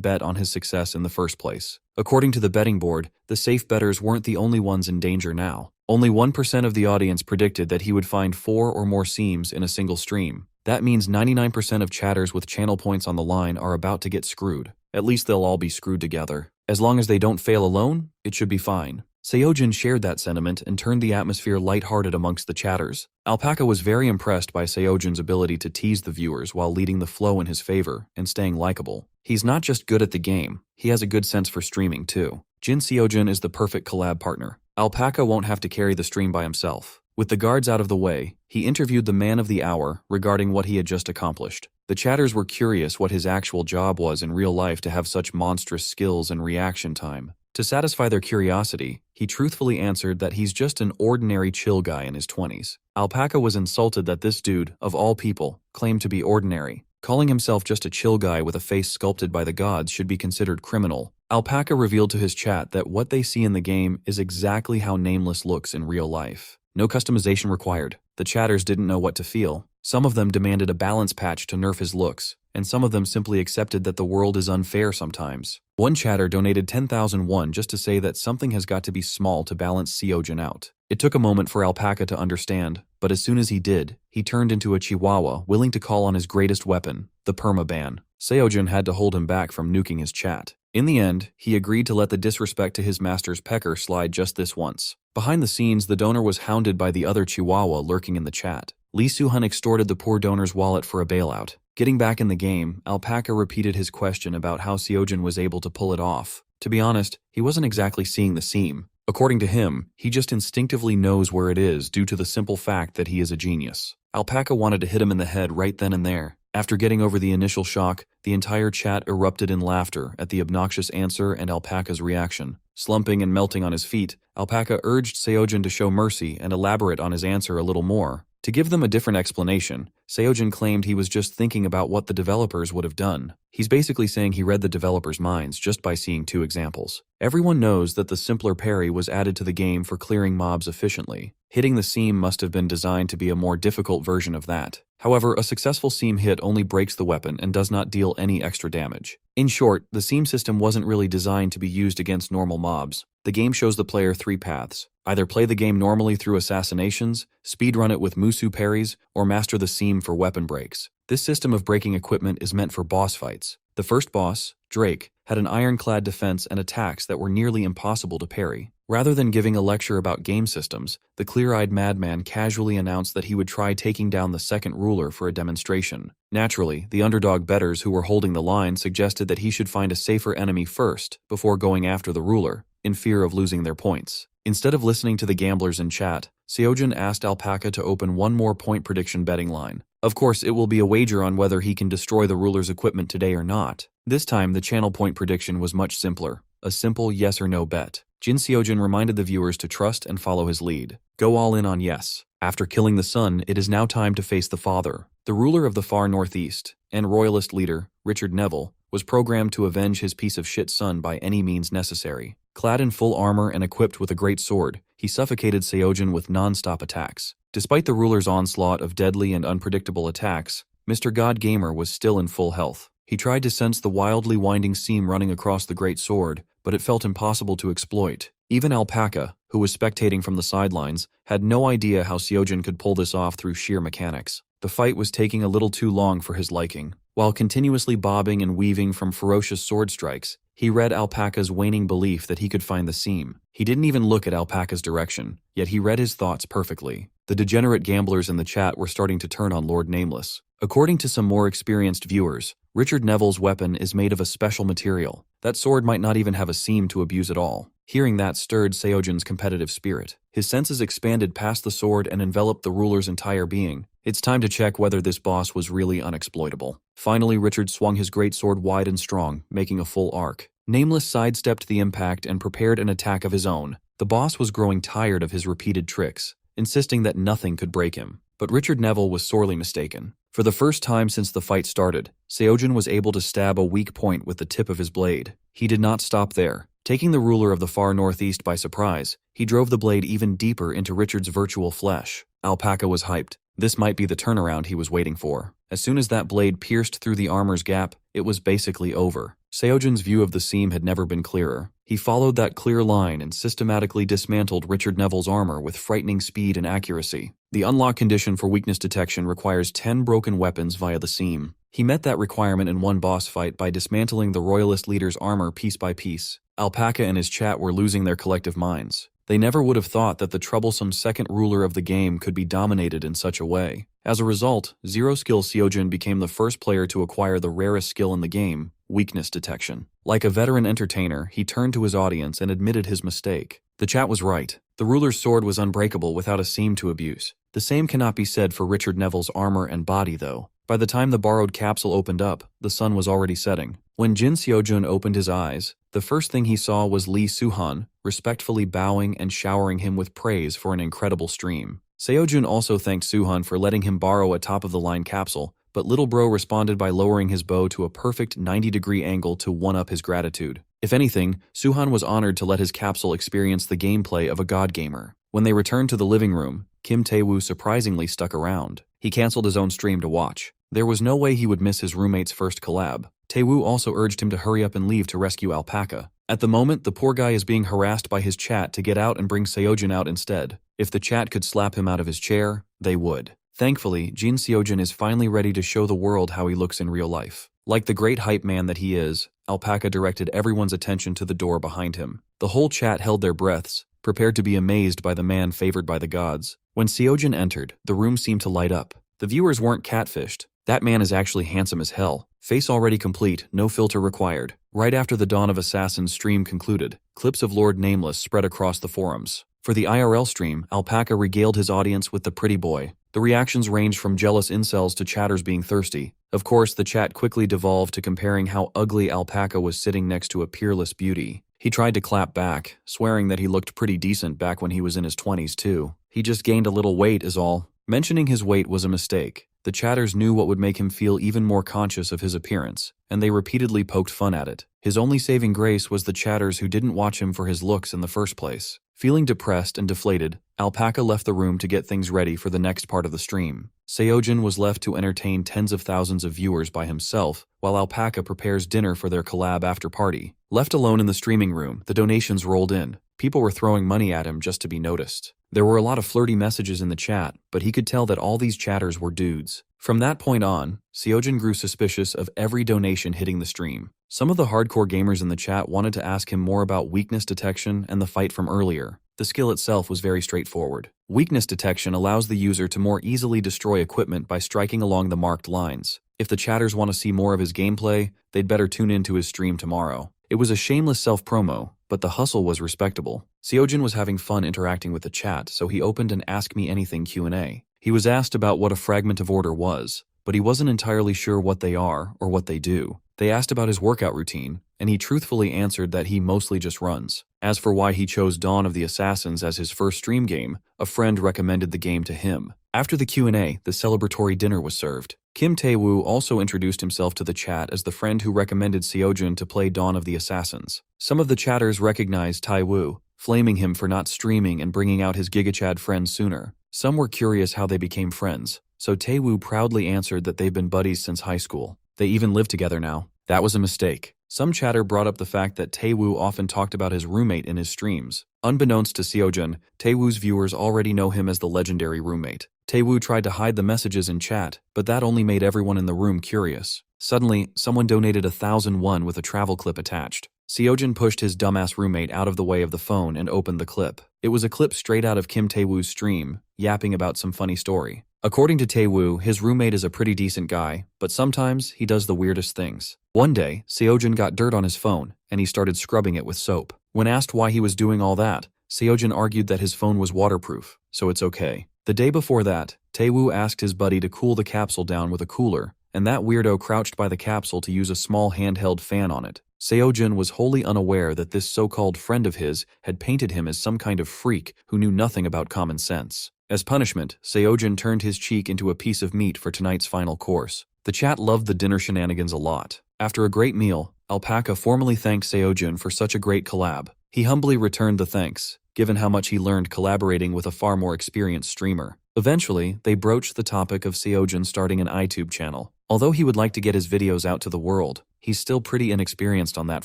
bet on his success in the first place. According to the betting board, the safe bettors weren't the only ones in danger now. Only 1% of the audience predicted that he would find 4 or more seams in a single stream. That means 99% of chatters with channel points on the line are about to get screwed. At least they'll all be screwed together. As long as they don't fail alone, it should be fine. Seojin shared that sentiment and turned the atmosphere lighthearted amongst the chatters. Alpaca was very impressed by Seojin's ability to tease the viewers while leading the flow in his favor and staying likable. He's not just good at the game, he has a good sense for streaming too. Jin Seojin is the perfect collab partner. Alpaca won't have to carry the stream by himself. With the guards out of the way, he interviewed the man of the hour regarding what he had just accomplished. The chatters were curious what his actual job was in real life to have such monstrous skills and reaction time. To satisfy their curiosity, he truthfully answered that he's just an ordinary chill guy in his 20s. Alpaca was insulted that this dude, of all people, claimed to be ordinary. Calling himself just a chill guy with a face sculpted by the gods should be considered criminal. Alpaca revealed to his chat that what they see in the game is exactly how Nameless looks in real life. No customization required. The chatters didn't know what to feel. Some of them demanded a balance patch to nerf his looks, and some of them simply accepted that the world is unfair sometimes. One chatter donated 10,001 just to say that something has got to be small to balance Seojin out. It took a moment for Alpaca to understand, but as soon as he did, he turned into a chihuahua willing to call on his greatest weapon, the permaban. Seojin had to hold him back from nuking his chat. In the end, he agreed to let the disrespect to his master's pecker slide just this once. Behind the scenes, the donor was hounded by the other chihuahua lurking in the chat. Lee Soo-hun extorted the poor donor's wallet for a bailout. Getting back in the game, Alpaca repeated his question about how Seojin was able to pull it off. To be honest, he wasn't exactly seeing the seam. According to him, he just instinctively knows where it is due to the simple fact that he is a genius. Alpaca wanted to hit him in the head right then and there. After getting over the initial shock, the entire chat erupted in laughter at the obnoxious answer and Alpaca's reaction. Slumping and melting on his feet, Alpaca urged Seojin to show mercy and elaborate on his answer a little more. To give them a different explanation, Seojin claimed he was just thinking about what the developers would have done. He's basically saying he read the developers' minds just by seeing 2 examples. Everyone knows that the simpler parry was added to the game for clearing mobs efficiently. Hitting the seam must have been designed to be a more difficult version of that. However, a successful seam hit only breaks the weapon and does not deal any extra damage. In short, the seam system wasn't really designed to be used against normal mobs. The game shows the player 3 paths. Either play the game normally through assassinations, speedrun it with Musu parries, or master the seam for weapon breaks. This system of breaking equipment is meant for boss fights. The first boss, Drake, had an ironclad defense and attacks that were nearly impossible to parry. Rather than giving a lecture about game systems, the clear-eyed madman casually announced that he would try taking down the second ruler for a demonstration. Naturally, the underdog bettors who were holding the line suggested that he should find a safer enemy first before going after the ruler, in fear of losing their points. Instead of listening to the gamblers in chat, Seojin asked Alpaca to open one more point prediction betting line. Of course, it will be a wager on whether he can destroy the ruler's equipment today or not. This time, the channel point prediction was much simpler. A simple yes or no bet. Jin Seojin reminded the viewers to trust and follow his lead. Go all in on yes. After killing the son, it is now time to face the father. The ruler of the far northeast, and royalist leader, Richard Neville, was programmed to avenge his piece of shit son by any means necessary. Clad in full armor and equipped with a great sword, he suffocated Seojin with non-stop attacks. Despite the ruler's onslaught of deadly and unpredictable attacks, Mr. God Gamer was still in full health. He tried to sense the wildly winding seam running across the great sword, but it felt impossible to exploit. Even Alpaca, who was spectating from the sidelines, had no idea how Seojin could pull this off through sheer mechanics. The fight was taking a little too long for his liking. While continuously bobbing and weaving from ferocious sword strikes, he read Alpaca's waning belief that he could find the seam. He didn't even look at Alpaca's direction, yet he read his thoughts perfectly. The degenerate gamblers in the chat were starting to turn on Lord Nameless. According to some more experienced viewers, Richard Neville's weapon is made of a special material. That sword might not even have a seam to abuse at all. Hearing that stirred Seojin's competitive spirit. His senses expanded past the sword and enveloped the ruler's entire being. It's time to check whether this boss was really unexploitable. Finally, Richard swung his great sword wide and strong, making a full arc. Nameless sidestepped the impact and prepared an attack of his own. The boss was growing tired of his repeated tricks, insisting that nothing could break him. But Richard Neville was sorely mistaken. For the first time since the fight started, Seojin was able to stab a weak point with the tip of his blade. He did not stop there. Taking the ruler of the far northeast by surprise, he drove the blade even deeper into Richard's virtual flesh. Alpaca was hyped. This might be the turnaround he was waiting for. As soon as that blade pierced through the armor's gap, it was basically over. Seojin's view of the seam had never been clearer. He followed that clear line and systematically dismantled Richard Neville's armor with frightening speed and accuracy. The unlock condition for weakness detection requires 10 broken weapons via the seam. He met that requirement in one boss fight by dismantling the royalist leader's armor piece by piece. Alpaca and his chat were losing their collective minds. They never would have thought that the troublesome second ruler of the game could be dominated in such a way. As a result, zero-skill Seojin became the first player to acquire the rarest skill in the game, weakness detection. Like a veteran entertainer, he turned to his audience and admitted his mistake. The chat was right. The ruler's sword was unbreakable without a seam to abuse. The same cannot be said for Richard Neville's armor and body, though. By the time the borrowed capsule opened up, the sun was already setting. When Jin Seojun opened his eyes, the first thing he saw was Lee Suhan, respectfully bowing and showering him with praise for an incredible stream. Seojun also thanked Suhan for letting him borrow a top-of-the-line capsule, but Little Bro responded by lowering his bow to a perfect 90-degree angle to one-up his gratitude. If anything, Suhan was honored to let his capsule experience the gameplay of a god gamer. When they returned to the living room, Kim Tae-woo surprisingly stuck around. He canceled his own stream to watch. There was no way he would miss his roommate's first collab. Tae-woo also urged him to hurry up and leave to rescue Alpaca. At the moment, the poor guy is being harassed by his chat to get out and bring Seojin out instead. If the chat could slap him out of his chair, they would. Thankfully, Jin Seojin is finally ready to show the world how he looks in real life. Like the great hype man that he is, Alpaca directed everyone's attention to the door behind him. The whole chat held their breaths, prepared to be amazed by the man favored by the gods. When Seojin entered, the room seemed to light up. The viewers weren't catfished. That man is actually handsome as hell. Face already complete, no filter required. Right after the Dawn of Assassins stream concluded, clips of Lord Nameless spread across the forums. For the IRL stream, Alpaca regaled his audience with the pretty boy. The reactions ranged from jealous incels to chatters being thirsty. Of course, the chat quickly devolved to comparing how ugly Alpaca was sitting next to a peerless beauty. He tried to clap back, swearing that he looked pretty decent back when he was in his 20s too. He just gained a little weight is all. Mentioning his weight was a mistake. The chatters knew what would make him feel even more conscious of his appearance, and they repeatedly poked fun at it. His only saving grace was the chatters who didn't watch him for his looks in the first place. Feeling depressed and deflated, Alpaca left the room to get things ready for the next part of the stream. Seojin was left to entertain tens of thousands of viewers by himself, while Alpaca prepares dinner for their collab after party. Left alone in the streaming room, the donations rolled in. People were throwing money at him just to be noticed. There were a lot of flirty messages in the chat, but he could tell that all these chatters were dudes. From that point on, Seojin grew suspicious of every donation hitting the stream. Some of the hardcore gamers in the chat wanted to ask him more about weakness detection and the fight from earlier. The skill itself was very straightforward. Weakness detection allows the user to more easily destroy equipment by striking along the marked lines. If the chatters want to see more of his gameplay, they'd better tune into his stream tomorrow. It was a shameless self-promo, but the hustle was respectable. Seojin was having fun interacting with the chat, so he opened an Ask Me Anything Q&A. He was asked about what a fragment of order was, but he wasn't entirely sure what they are or what they do. They asked about his workout routine, and he truthfully answered that he mostly just runs. As for why he chose Dawn of the Assassins as his first stream game, a friend recommended the game to him. After the Q&A, the celebratory dinner was served. Kim Tae-woo also introduced himself to the chat as the friend who recommended Seojin to play Dawn of the Assassins. Some of the chatters recognized Tae-woo, flaming him for not streaming and bringing out his GigaChad friends sooner. Some were curious how they became friends, so Tae-woo proudly answered that they've been buddies since high school. They even live together now. That was a mistake. Some chatter brought up the fact that Tae-woo often talked about his roommate in his streams. Unbeknownst to Seojin, Tae-woo's viewers already know him as the legendary roommate. Taewoo tried to hide the messages in chat, but that only made everyone in the room curious. Suddenly, someone donated 1,000 won with a travel clip attached. Seojin pushed his dumbass roommate out of the way of the phone and opened the clip. It was a clip straight out of Kim Taewoo's stream, yapping about some funny story. According to Taewoo, his roommate is a pretty decent guy, but sometimes he does the weirdest things. One day, Seojin got dirt on his phone, and he started scrubbing it with soap. When asked why he was doing all that, Seojin argued that his phone was waterproof, so it's okay. The day before that, Taewoo asked his buddy to cool the capsule down with a cooler, and that weirdo crouched by the capsule to use a small handheld fan on it. Seojin was wholly unaware that this so-called friend of his had painted him as some kind of freak who knew nothing about common sense. As punishment, Seojin turned his cheek into a piece of meat for tonight's final course. The chat loved the dinner shenanigans a lot. After a great meal, Alpaca formally thanked Seojin for such a great collab. He humbly returned the thanks, given how much he learned collaborating with a far more experienced streamer. Eventually, they broached the topic of Seojin starting an iTube channel. Although he would like to get his videos out to the world, he's still pretty inexperienced on that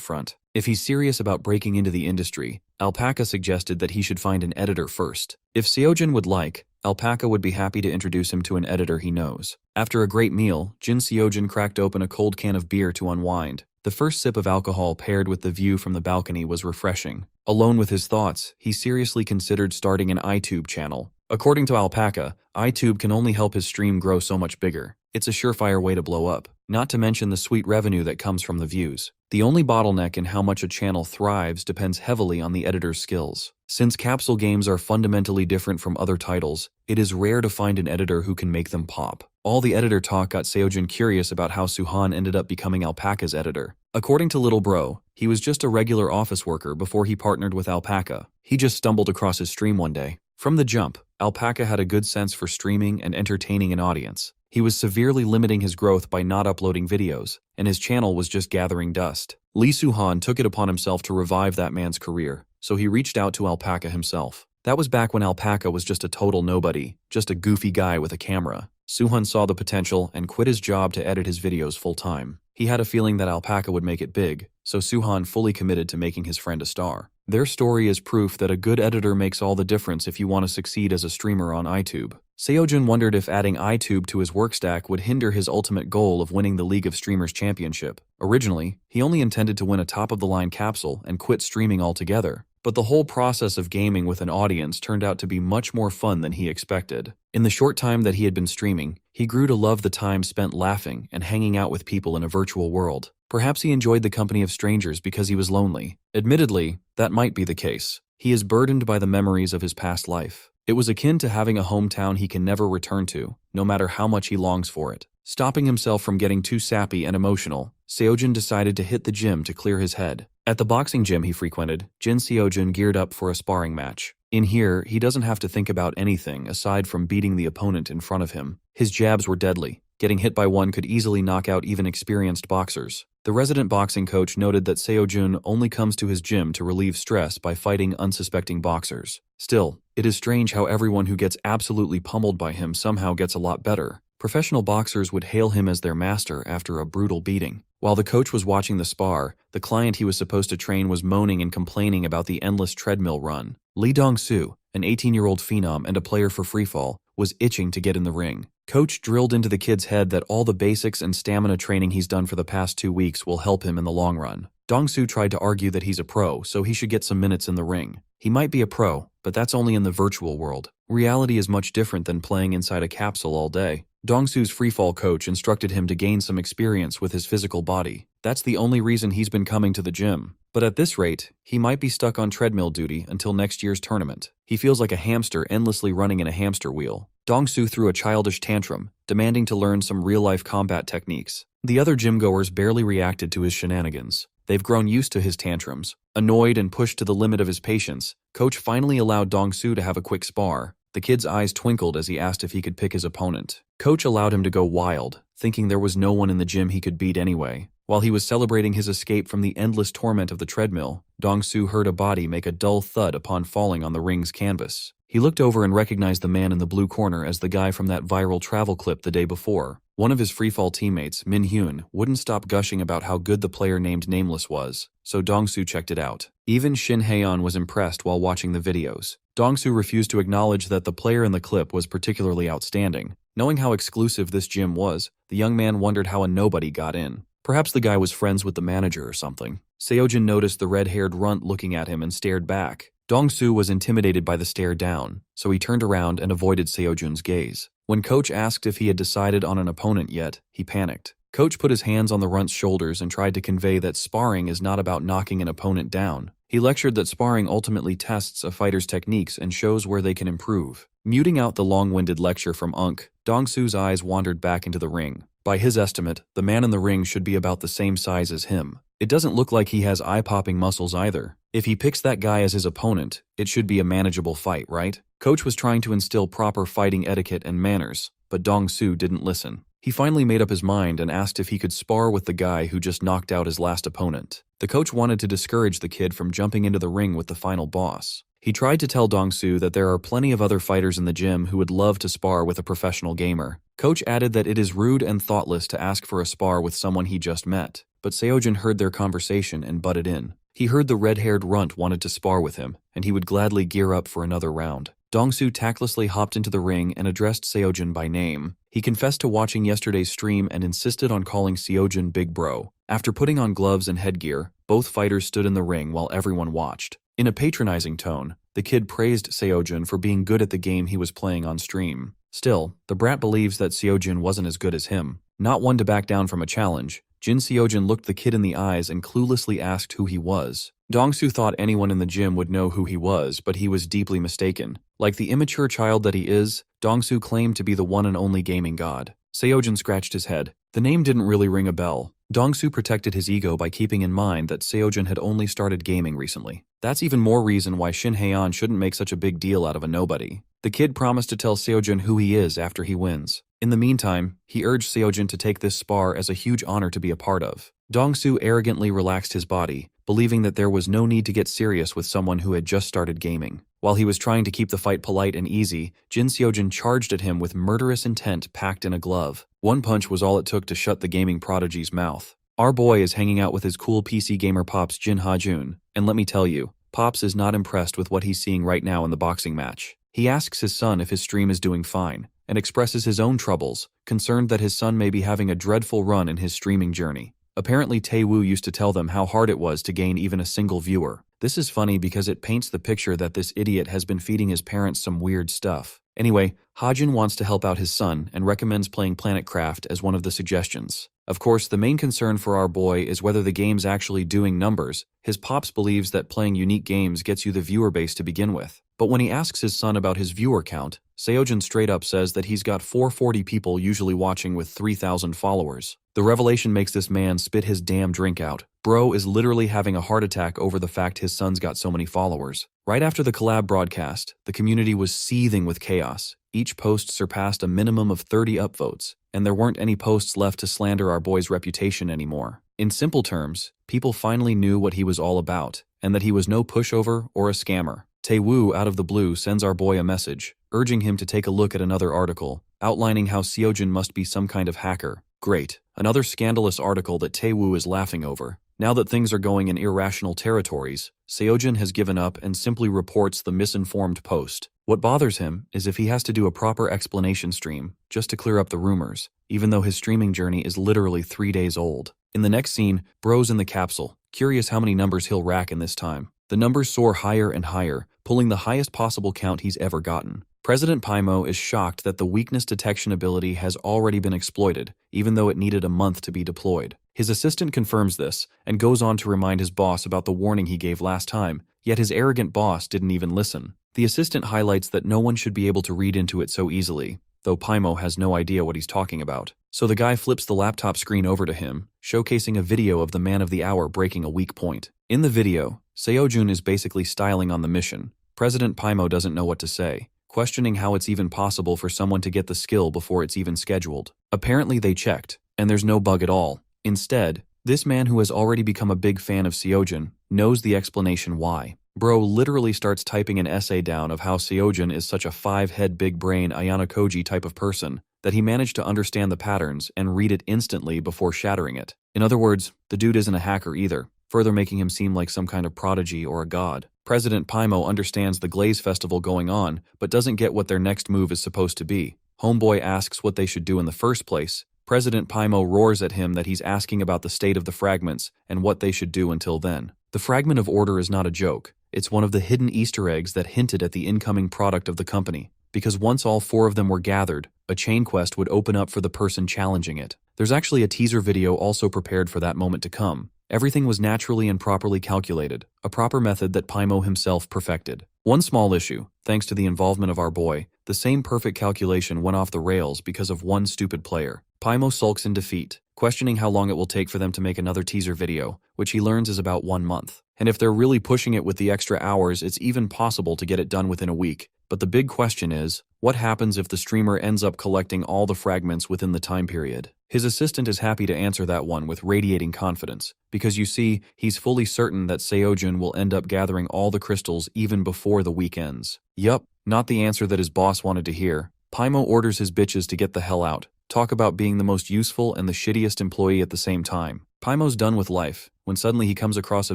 front. If he's serious about breaking into the industry, Alpaca suggested that he should find an editor first. If Seojin would like, Alpaca would be happy to introduce him to an editor he knows. After a great meal, Jin Seojin cracked open a cold can of beer to unwind. The first sip of alcohol paired with the view from the balcony was refreshing. Alone with his thoughts, he seriously considered starting an iTube channel. According to Alpaca, iTube can only help his stream grow so much bigger. It's a surefire way to blow up, not to mention the sweet revenue that comes from the views. The only bottleneck in how much a channel thrives depends heavily on the editor's skills. Since capsule games are fundamentally different from other titles, it is rare to find an editor who can make them pop. All the editor talk got Seojin curious about how Suhan ended up becoming Alpaca's editor. According to Little Bro, he was just a regular office worker before he partnered with Alpaca. He just stumbled across his stream one day. From the jump, Alpaca had a good sense for streaming and entertaining an audience. He was severely limiting his growth by not uploading videos, and his channel was just gathering dust. Lee Suhan took it upon himself to revive that man's career, so he reached out to Alpaca himself. That was back when Alpaca was just a total nobody, just a goofy guy with a camera. Suhan saw the potential and quit his job to edit his videos full-time. He had a feeling that Alpaca would make it big, so Suhan fully committed to making his friend a star. Their story is proof that a good editor makes all the difference if you want to succeed as a streamer on iTube. Seojin wondered if adding iTube to his work stack would hinder his ultimate goal of winning the League of Streamers Championship. Originally, he only intended to win a top-of-the-line capsule and quit streaming altogether. But the whole process of gaming with an audience turned out to be much more fun than he expected. In the short time that he had been streaming, he grew to love the time spent laughing and hanging out with people in a virtual world. Perhaps he enjoyed the company of strangers because he was lonely. Admittedly, that might be the case. He is burdened by the memories of his past life. It was akin to having a hometown he can never return to, no matter how much he longs for it. Stopping himself from getting too sappy and emotional, Seojin decided to hit the gym to clear his head. At the boxing gym he frequented, Jin Seojin geared up for a sparring match. In here, he doesn't have to think about anything aside from beating the opponent in front of him. His jabs were deadly. Getting hit by one could easily knock out even experienced boxers. The resident boxing coach noted that Seojin only comes to his gym to relieve stress by fighting unsuspecting boxers. Still, it is strange how everyone who gets absolutely pummeled by him somehow gets a lot better. Professional boxers would hail him as their master after a brutal beating. While the coach was watching the spar, the client he was supposed to train was moaning and complaining about the endless treadmill run. Lee Dong-soo, an 18-year-old phenom and a player for freefall, was itching to get in the ring. Coach drilled into the kid's head that all the basics and stamina training he's done for the past 2 weeks will help him in the long run. Dong-soo tried to argue that he's a pro, so he should get some minutes in the ring. He might be a pro, but that's only in the virtual world. Reality is much different than playing inside a capsule all day. Dong-soo's freefall coach instructed him to gain some experience with his physical body. That's the only reason he's been coming to the gym. But at this rate, he might be stuck on treadmill duty until next year's tournament. He feels like a hamster endlessly running in a hamster wheel. Dong-soo threw a childish tantrum, demanding to learn some real-life combat techniques. The other gym-goers barely reacted to his shenanigans. They've grown used to his tantrums. Annoyed and pushed to the limit of his patience, Coach finally allowed Dong-soo to have a quick spar. The kid's eyes twinkled as he asked if he could pick his opponent. Coach allowed him to go wild, thinking there was no one in the gym he could beat anyway. While he was celebrating his escape from the endless torment of the treadmill, Dong-soo heard a body make a dull thud upon falling on the ring's canvas. He looked over and recognized the man in the blue corner as the guy from that viral travel clip the day before. One of his freefall teammates, Min Hyun, wouldn't stop gushing about how good the player named Nameless was, so Dong-soo checked it out. Even Shin Hae-on was impressed while watching the videos. Dong-soo refused to acknowledge that the player in the clip was particularly outstanding. Knowing how exclusive this gym was, the young man wondered how a nobody got in. Perhaps the guy was friends with the manager or something. Seojin noticed the red-haired runt looking at him and stared back. Dong-soo was intimidated by the stare down, so he turned around and avoided Seojun's gaze. When Coach asked if he had decided on an opponent yet, he panicked. Coach put his hands on the runt's shoulders and tried to convey that sparring is not about knocking an opponent down. He lectured that sparring ultimately tests a fighter's techniques and shows where they can improve. Muting out the long-winded lecture from Unk, Dong-soo's eyes wandered back into the ring. By his estimate, the man in the ring should be about the same size as him. It doesn't look like he has eye-popping muscles either. If he picks that guy as his opponent, it should be a manageable fight, right? Coach was trying to instill proper fighting etiquette and manners, but Dong-soo didn't listen. He finally made up his mind and asked if he could spar with the guy who just knocked out his last opponent. The coach wanted to discourage the kid from jumping into the ring with the final boss. He tried to tell Dong-soo that there are plenty of other fighters in the gym who would love to spar with a professional gamer. Coach added that it is rude and thoughtless to ask for a spar with someone he just met, but Seojin heard their conversation and butted in. He heard the red-haired runt wanted to spar with him, and he would gladly gear up for another round. Dong-soo tactlessly hopped into the ring and addressed Seojin by name. He confessed to watching yesterday's stream and insisted on calling Seojin Big Bro. After putting on gloves and headgear, both fighters stood in the ring while everyone watched. In a patronizing tone, the kid praised Seojin for being good at the game he was playing on stream. Still, the brat believes that Seojin wasn't as good as him. Not one to back down from a challenge, Jin Seojin looked the kid in the eyes and cluelessly asked who he was. Dong-soo thought anyone in the gym would know who he was, but he was deeply mistaken. Like the immature child that he is, Dong-soo claimed to be the one and only gaming god. Seojin scratched his head. The name didn't really ring a bell. Dong-soo protected his ego by keeping in mind that Seojin had only started gaming recently. That's even more reason why Shin Hae-on shouldn't make such a big deal out of a nobody. The kid promised to tell Seojin who he is after he wins. In the meantime, he urged Seojin to take this spar as a huge honor to be a part of. Dong-soo arrogantly relaxed his body, believing that there was no need to get serious with someone who had just started gaming. While he was trying to keep the fight polite and easy, Jin Seojin charged at him with murderous intent packed in a glove. One punch was all it took to shut the gaming prodigy's mouth. Our boy is hanging out with his cool PC gamer Pops Jin Ha-jun, and let me tell you, Pops is not impressed with what he's seeing right now in the boxing match. He asks his son if his stream is doing fine, and expresses his own troubles, concerned that his son may be having a dreadful run in his streaming journey. Apparently Tae-woo used to tell them how hard it was to gain even a single viewer. This is funny because it paints the picture that this idiot has been feeding his parents some weird stuff. Anyway, Ha-jun wants to help out his son and recommends playing Planet Craft as one of the suggestions. Of course, the main concern for our boy is whether the game's actually doing numbers. His pops believes that playing unique games gets you the viewer base to begin with. But when he asks his son about his viewer count, Seojin straight up says that he's got 440 people usually watching with 3,000 followers. The revelation makes this man spit his damn drink out. Bro is literally having a heart attack over the fact his son's got so many followers. Right after the collab broadcast, the community was seething with chaos. Each post surpassed a minimum of 30 upvotes, and there weren't any posts left to slander our boy's reputation anymore. In simple terms, people finally knew what he was all about, and that he was no pushover or a scammer. Tae-woo out of the blue sends our boy a message, urging him to take a look at another article, outlining how Seojin must be some kind of hacker. Great. Another scandalous article that Tae-woo is laughing over. Now that things are going in irrational territories, Seojin has given up and simply reports the misinformed post. What bothers him is if he has to do a proper explanation stream just to clear up the rumors, even though his streaming journey is literally 3 days old. In the next scene, Bro's in the capsule, curious how many numbers he'll rack in this time. The numbers soar higher and higher, pulling the highest possible count he's ever gotten. President Paimo is shocked that the weakness detection ability has already been exploited, even though it needed a month to be deployed. His assistant confirms this, and goes on to remind his boss about the warning he gave last time, yet his arrogant boss didn't even listen. The assistant highlights that no one should be able to read into it so easily, though Paimo has no idea what he's talking about. So the guy flips the laptop screen over to him, showcasing a video of the man of the hour breaking a weak point. In the video, Seojun is basically styling on the mission. President Paimo doesn't know what to say, questioning how it's even possible for someone to get the skill before it's even scheduled. Apparently they checked, and there's no bug at all. Instead, this man who has already become a big fan of Seojin knows the explanation why. Bro literally starts typing an essay down of how Seojin is such a 5-head big brain Ayano Koji type of person that he managed to understand the patterns and read it instantly before shattering it. In other words, the dude isn't a hacker either, further making him seem like some kind of prodigy or a god. President Paimon understands the Glaze Festival going on, but doesn't get what their next move is supposed to be. Homeboy asks what they should do in the first place. President Paimon roars at him that he's asking about the state of the fragments and what they should do until then. The fragment of order is not a joke. It's one of the hidden Easter eggs that hinted at the incoming product of the company, because once all 4 of them were gathered, a chain quest would open up for the person challenging it. There's actually a teaser video also prepared for that moment to come. Everything was naturally and properly calculated, a proper method that Paimon himself perfected. One small issue, thanks to the involvement of our boy, the same perfect calculation went off the rails because of one stupid player. Paimon sulks in defeat, questioning how long it will take for them to make another teaser video, which he learns is about 1 month. And if they're really pushing it with the extra hours, it's even possible to get it done within a week. But the big question is, what happens if the streamer ends up collecting all the fragments within the time period? His assistant is happy to answer that one with radiating confidence, because you see, he's fully certain that Seojun will end up gathering all the crystals even before the week ends. Yup, not the answer that his boss wanted to hear. Paimon orders his bitches to get the hell out. Talk about being the most useful and the shittiest employee at the same time. Paimon's done with life. When suddenly he comes across a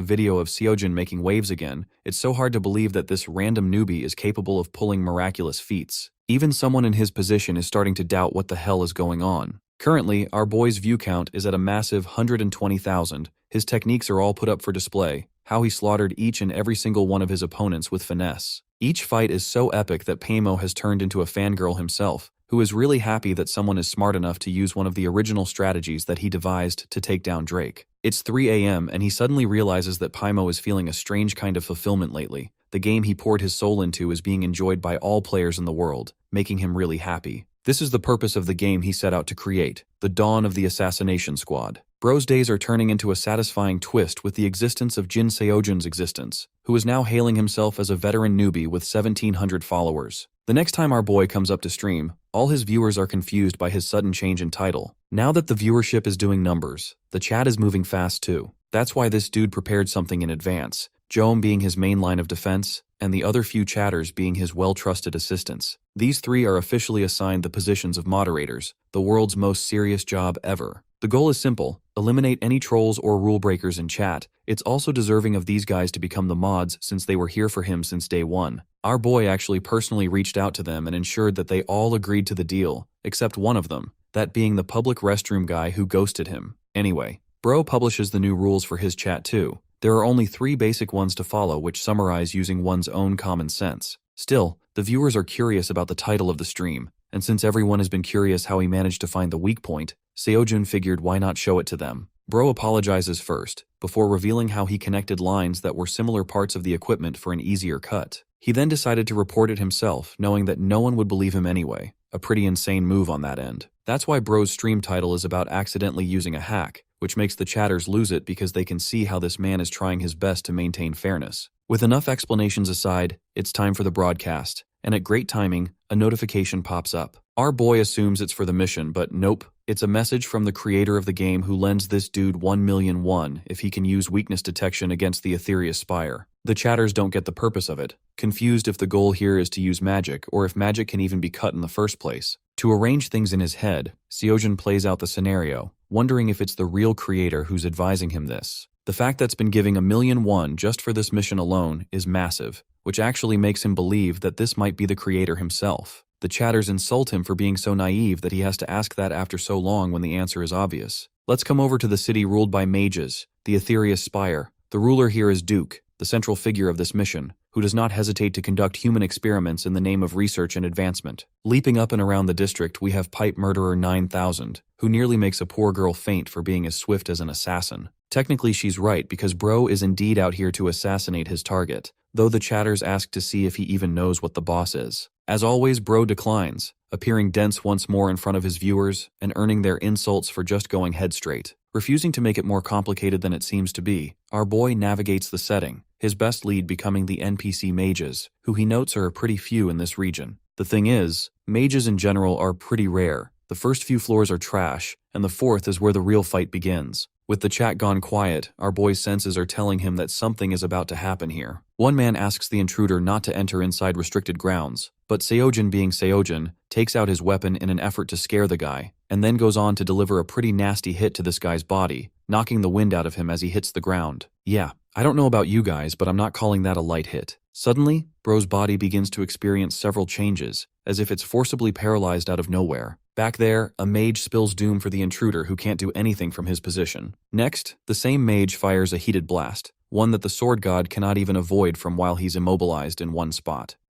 video of Seojun making waves again, it's so hard to believe that this random newbie is capable of pulling miraculous feats. Even someone in his position is starting to doubt what the hell is going on. Currently, our boy's view count is at a massive 120,000. His techniques are all put up for display, how he slaughtered each and every single one of his opponents with finesse. Each fight is so epic that Paimon has turned into a fangirl himself, who is really happy that someone is smart enough to use one of the original strategies that he devised to take down Drake. It's 3 a.m. and he suddenly realizes that Paimon is feeling a strange kind of fulfillment lately. The game he poured his soul into is being enjoyed by all players in the world, making him really happy. This is the purpose of the game he set out to create, the dawn of the assassination squad. Bro's days are turning into a satisfying twist with the existence of Jin Seojun's existence, who is now hailing himself as a veteran newbie with 1,700 followers. The next time our boy comes up to stream, all his viewers are confused by his sudden change in title. Now that the viewership is doing numbers, the chat is moving fast too. That's why this dude prepared something in advance, Joam being his main line of defense, and the other few chatters being his well-trusted assistants. These 3 are officially assigned the positions of moderators, the world's most serious job ever. The goal is simple: eliminate any trolls or rule breakers in chat. It's also deserving of these guys to become the mods since they were here for him since day one. Our boy actually personally reached out to them and ensured that they all agreed to the deal, except one of them, that being the public restroom guy who ghosted him. Anyway, Bro publishes the new rules for his chat too. There are only 3 basic ones to follow which summarize using one's own common sense. Still, the viewers are curious about the title of the stream, and since everyone has been curious how he managed to find the weak point, Seojun figured why not show it to them. Bro apologizes first, before revealing how he connected lines that were similar parts of the equipment for an easier cut. He then decided to report it himself, knowing that no one would believe him anyway. A pretty insane move on that end. That's why Bro's stream title is about accidentally using a hack, which makes the chatters lose it because they can see how this man is trying his best to maintain fairness. With enough explanations aside, it's time for the broadcast, and at great timing, a notification pops up. Our boy assumes it's for the mission, but nope, it's a message from the creator of the game who lends this dude 1,000,000 won if he can use weakness detection against the Ethereal Spire. The chatters don't get the purpose of it, confused if the goal here is to use magic or if magic can even be cut in the first place. To arrange things in his head, Seojun plays out the scenario, wondering if it's the real creator who's advising him this. The fact that's been giving 1,000,000 won just for this mission alone is massive, which actually makes him believe that this might be the creator himself. The chatters insult him for being so naive that he has to ask that after so long when the answer is obvious. Let's come over to the city ruled by mages, the Ethereal Spire. The ruler here is Duke, the central figure of this mission, who does not hesitate to conduct human experiments in the name of research and advancement. Leaping up and around the district, we have Pipe Murderer 9000, who nearly makes a poor girl faint for being as swift as an assassin. Technically she's right because Bro is indeed out here to assassinate his target, though the chatters ask to see if he even knows what the boss is. As always, Bro declines, appearing dense once more in front of his viewers and earning their insults for just going head straight. Refusing to make it more complicated than it seems to be, our boy navigates the setting, his best lead becoming the NPC mages, who he notes are pretty few in this region. The thing is, mages in general are pretty rare. The first few floors are trash, and the 4th is where the real fight begins. With the chat gone quiet, our boy's senses are telling him that something is about to happen here. One man asks the intruder not to enter inside restricted grounds, but Seojin, being Seojin, takes out his weapon in an effort to scare the guy, and then goes on to deliver a pretty nasty hit to this guy's body, knocking the wind out of him as he hits the ground. Yeah, I don't know about you guys, but I'm not calling that a light hit. Suddenly, bro's body begins to experience several changes, as if it's forcibly paralyzed out of nowhere. Back there, a mage spills doom for the intruder who can't do anything from his position. Next, the same mage fires a heated blast, one that the sword god cannot even avoid from while he's immobilized in one spot.